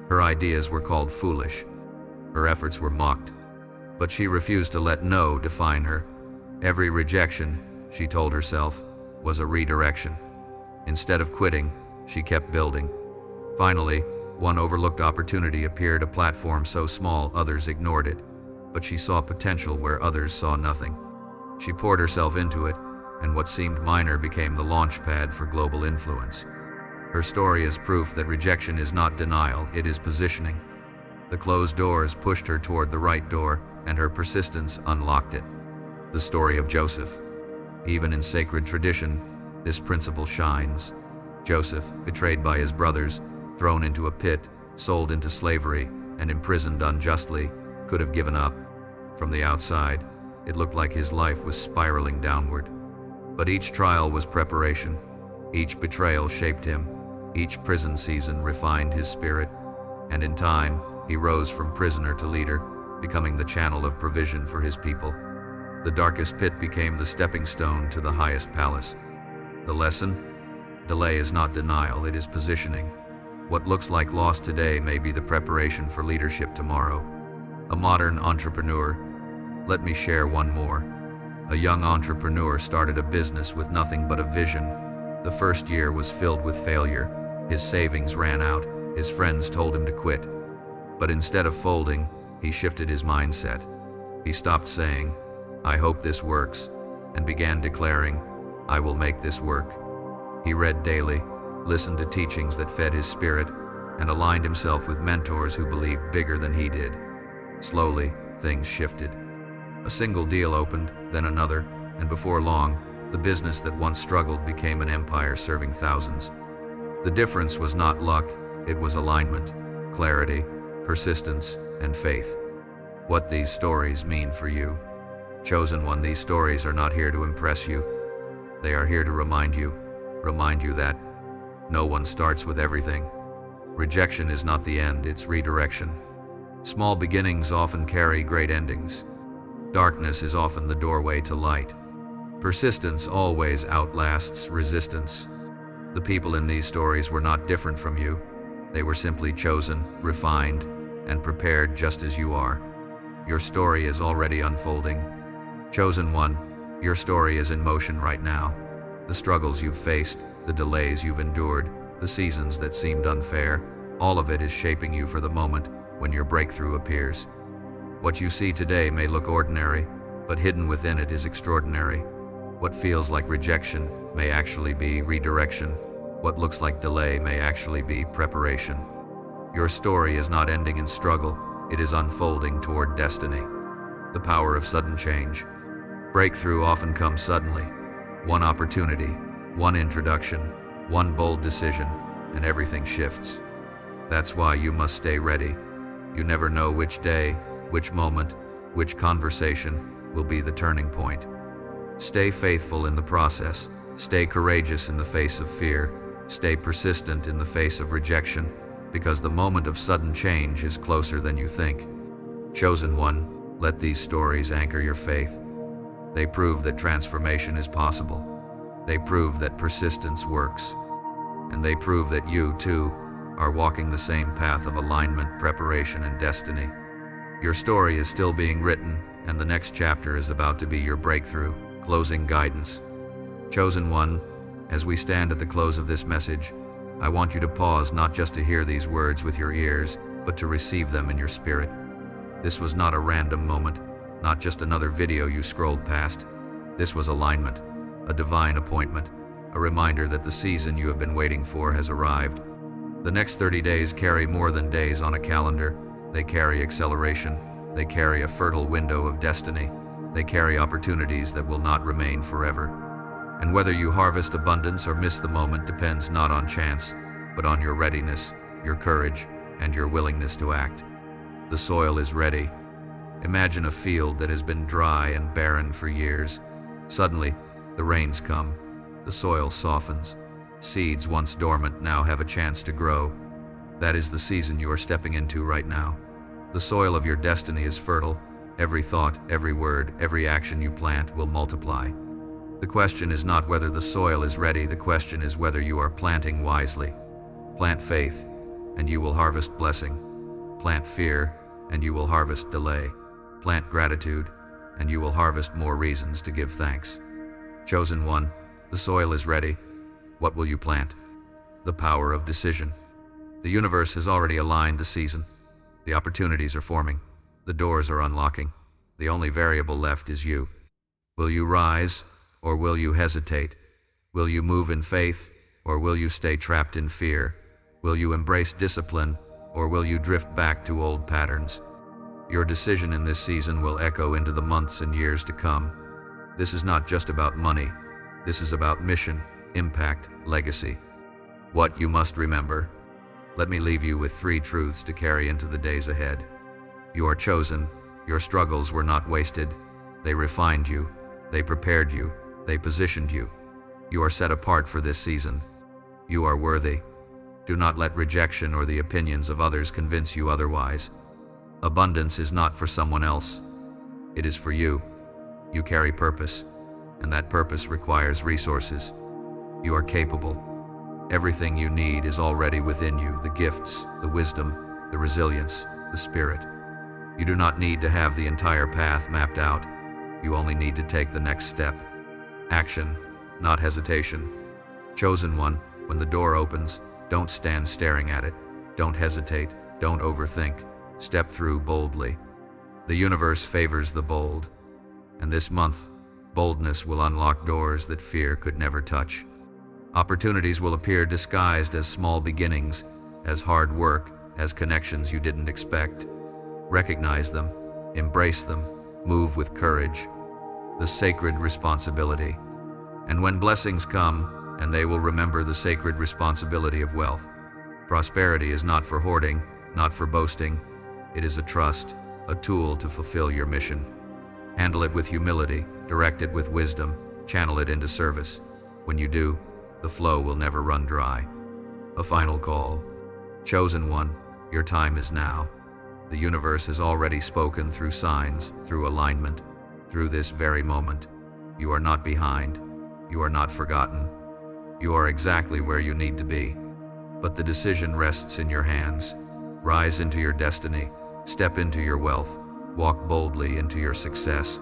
A: Her ideas were called foolish. Her efforts were mocked. But she refused to let no define her. Every rejection, she told herself, was a redirection. Instead of quitting, she kept building. Finally, one overlooked opportunity appeared, a platform so small others ignored it. But she saw potential where others saw nothing. She poured herself into it, and what seemed minor became the launch pad for global influence. Her story is proof that rejection is not denial, it is positioning. The closed doors pushed her toward the right door, and her persistence unlocked it. The story of Joseph. Even in sacred tradition, this principle shines. Joseph, betrayed by his brothers, thrown into a pit, sold into slavery, and imprisoned unjustly, could have given up. From the outside, it looked like his life was spiraling downward. But each trial was preparation. Each betrayal shaped him. Each prison season refined his spirit. And in time, he rose from prisoner to leader, becoming the channel of provision for his people. The darkest pit became the stepping stone to the highest palace. The lesson? Delay is not denial, it is positioning. What looks like loss today may be the preparation for leadership tomorrow. A modern entrepreneur. Let me share one more. A young entrepreneur started a business with nothing but a vision. The first year was filled with failure. His savings ran out. His friends told him to quit. But instead of folding, he shifted his mindset. He stopped saying, "I hope this works," and began declaring, "I will make this work." He read daily, listened to teachings that fed his spirit, and aligned himself with mentors who believed bigger than he did. Slowly, things shifted. A single deal opened, then another, and before long, the business that once struggled became an empire serving thousands. The difference was not luck, it was alignment, clarity, persistence, and faith. What these stories mean for you. Chosen one, these stories are not here to impress you. They are here to remind you that no one starts with everything. Rejection is not the end, it's redirection. Small beginnings often carry great endings. Darkness is often the doorway to light. Persistence always outlasts resistance. The people in these stories were not different from you. They were simply chosen, refined, and prepared just as you are. Your story is already unfolding. Chosen one, your story is in motion right now. The struggles you've faced, the delays you've endured, the seasons that seemed unfair, all of it is shaping you for the moment when your breakthrough appears. What you see today may look ordinary, but hidden within it is extraordinary. What feels like rejection may actually be redirection. What looks like delay may actually be preparation. Your story is not ending in struggle, it is unfolding toward destiny. The power of sudden change. Breakthrough often comes suddenly. One opportunity, one introduction, one bold decision, and everything shifts. That's why you must stay ready. You never know which day, which moment, which conversation will be the turning point. Stay faithful in the process. Stay courageous in the face of fear. Stay persistent in the face of rejection, because the moment of sudden change is closer than you think. Chosen one, let these stories anchor your faith. They prove that transformation is possible. They prove that persistence works. And they prove that you, too, are walking the same path of alignment, preparation, and destiny. Your story is still being written, and the next chapter is about to be your breakthrough. Closing guidance. Chosen one, as we stand at the close of this message, I want you to pause not just to hear these words with your ears, but to receive them in your spirit. This was not a random moment, not just another video you scrolled past. This was alignment, a divine appointment, a reminder that the season you have been waiting for has arrived. The next 30 days carry more than days on a calendar. They carry acceleration. They carry a fertile window of destiny. They carry opportunities that will not remain forever. And whether you harvest abundance or miss the moment depends not on chance, but on your readiness, your courage, and your willingness to act. The soil is ready. Imagine a field that has been dry and barren for years. Suddenly, the rains come. The soil softens. Seeds once dormant now have a chance to grow. That is the season you are stepping into right now. The soil of your destiny is fertile. Every thought, every word, every action you plant will multiply. The question is not whether the soil is ready, the question is whether you are planting wisely. Plant faith, and you will harvest blessing. Plant fear, and you will harvest delay. Plant gratitude, and you will harvest more reasons to give thanks. Chosen one, the soil is ready. What will you plant? The power of decision. The universe has already aligned the season. The opportunities are forming. The doors are unlocking. The only variable left is you. Will you rise, or will you hesitate? Will you move in faith, or will you stay trapped in fear? Will you embrace discipline, or will you drift back to old patterns? Your decision in this season will echo into the months and years to come. This is not just about money. This is about mission, impact, legacy. What you must remember. Let me leave you with 3 truths to carry into the days ahead. You are chosen. Your struggles were not wasted. They refined you. They prepared you. They positioned you. You are set apart for this season. You are worthy. Do not let rejection or the opinions of others convince you otherwise. Abundance is not for someone else. It is for you. You carry purpose, and that purpose requires resources. You are capable. Everything you need is already within you: the gifts, the wisdom, the resilience, the spirit. You do not need to have the entire path mapped out. You only need to take the next step. Action, not hesitation. Chosen one, when the door opens, don't stand staring at it. Don't hesitate. Don't overthink. Step through boldly. The universe favors the bold. And this month, boldness will unlock doors that fear could never touch. Opportunities will appear disguised as small beginnings, as hard work, as connections you didn't expect. Recognize them, embrace them, move with courage. The sacred responsibility. And when blessings come, and they will remember the sacred responsibility of wealth. Prosperity is not for hoarding, not for boasting. It is a trust, a tool to fulfill your mission. Handle it with humility, direct it with wisdom, channel it into service. When you do, the flow will never run dry. A final call. Chosen one, your time is now. The universe has already spoken through signs, through alignment, through this very moment. You are not behind. You are not forgotten. You are exactly where you need to be. But the decision rests in your hands. Rise into your destiny. Step into your wealth. Walk boldly into your success.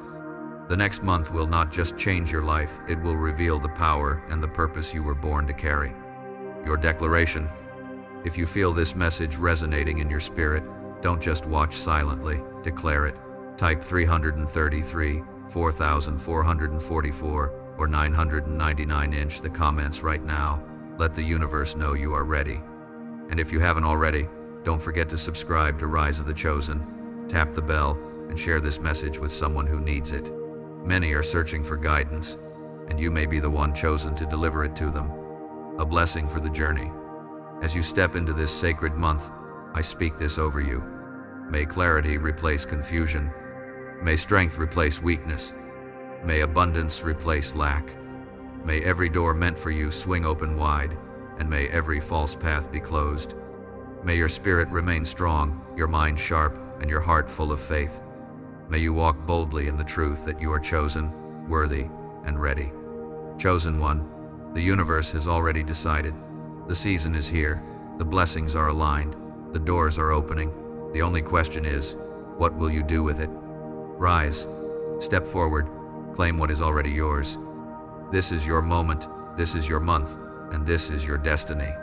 A: The next month will not just change your life, it will reveal the power and the purpose you were born to carry. Your declaration. If you feel this message resonating in your spirit, don't just watch silently, declare it. Type 333, 4,444, or 999 in the comments right now. Let the universe know you are ready. And if you haven't already, don't forget to subscribe to Rise of the Chosen. Tap the bell and share this message with someone who needs it. Many are searching for guidance, and you may be the one chosen to deliver it to them. A blessing for the journey. As you step into this sacred month, I speak this over you. May clarity replace confusion. May strength replace weakness. May abundance replace lack. May every door meant for you swing open wide, and may every false path be closed. May your spirit remain strong, your mind sharp, and your heart full of faith. May you walk boldly in the truth that you are chosen, worthy, and ready. Chosen one, the universe has already decided. The season is here. The blessings are aligned. The doors are opening. The only question is, what will you do with it? Rise. Step forward. Claim what is already yours. This is your moment. This is your month. And this is your destiny.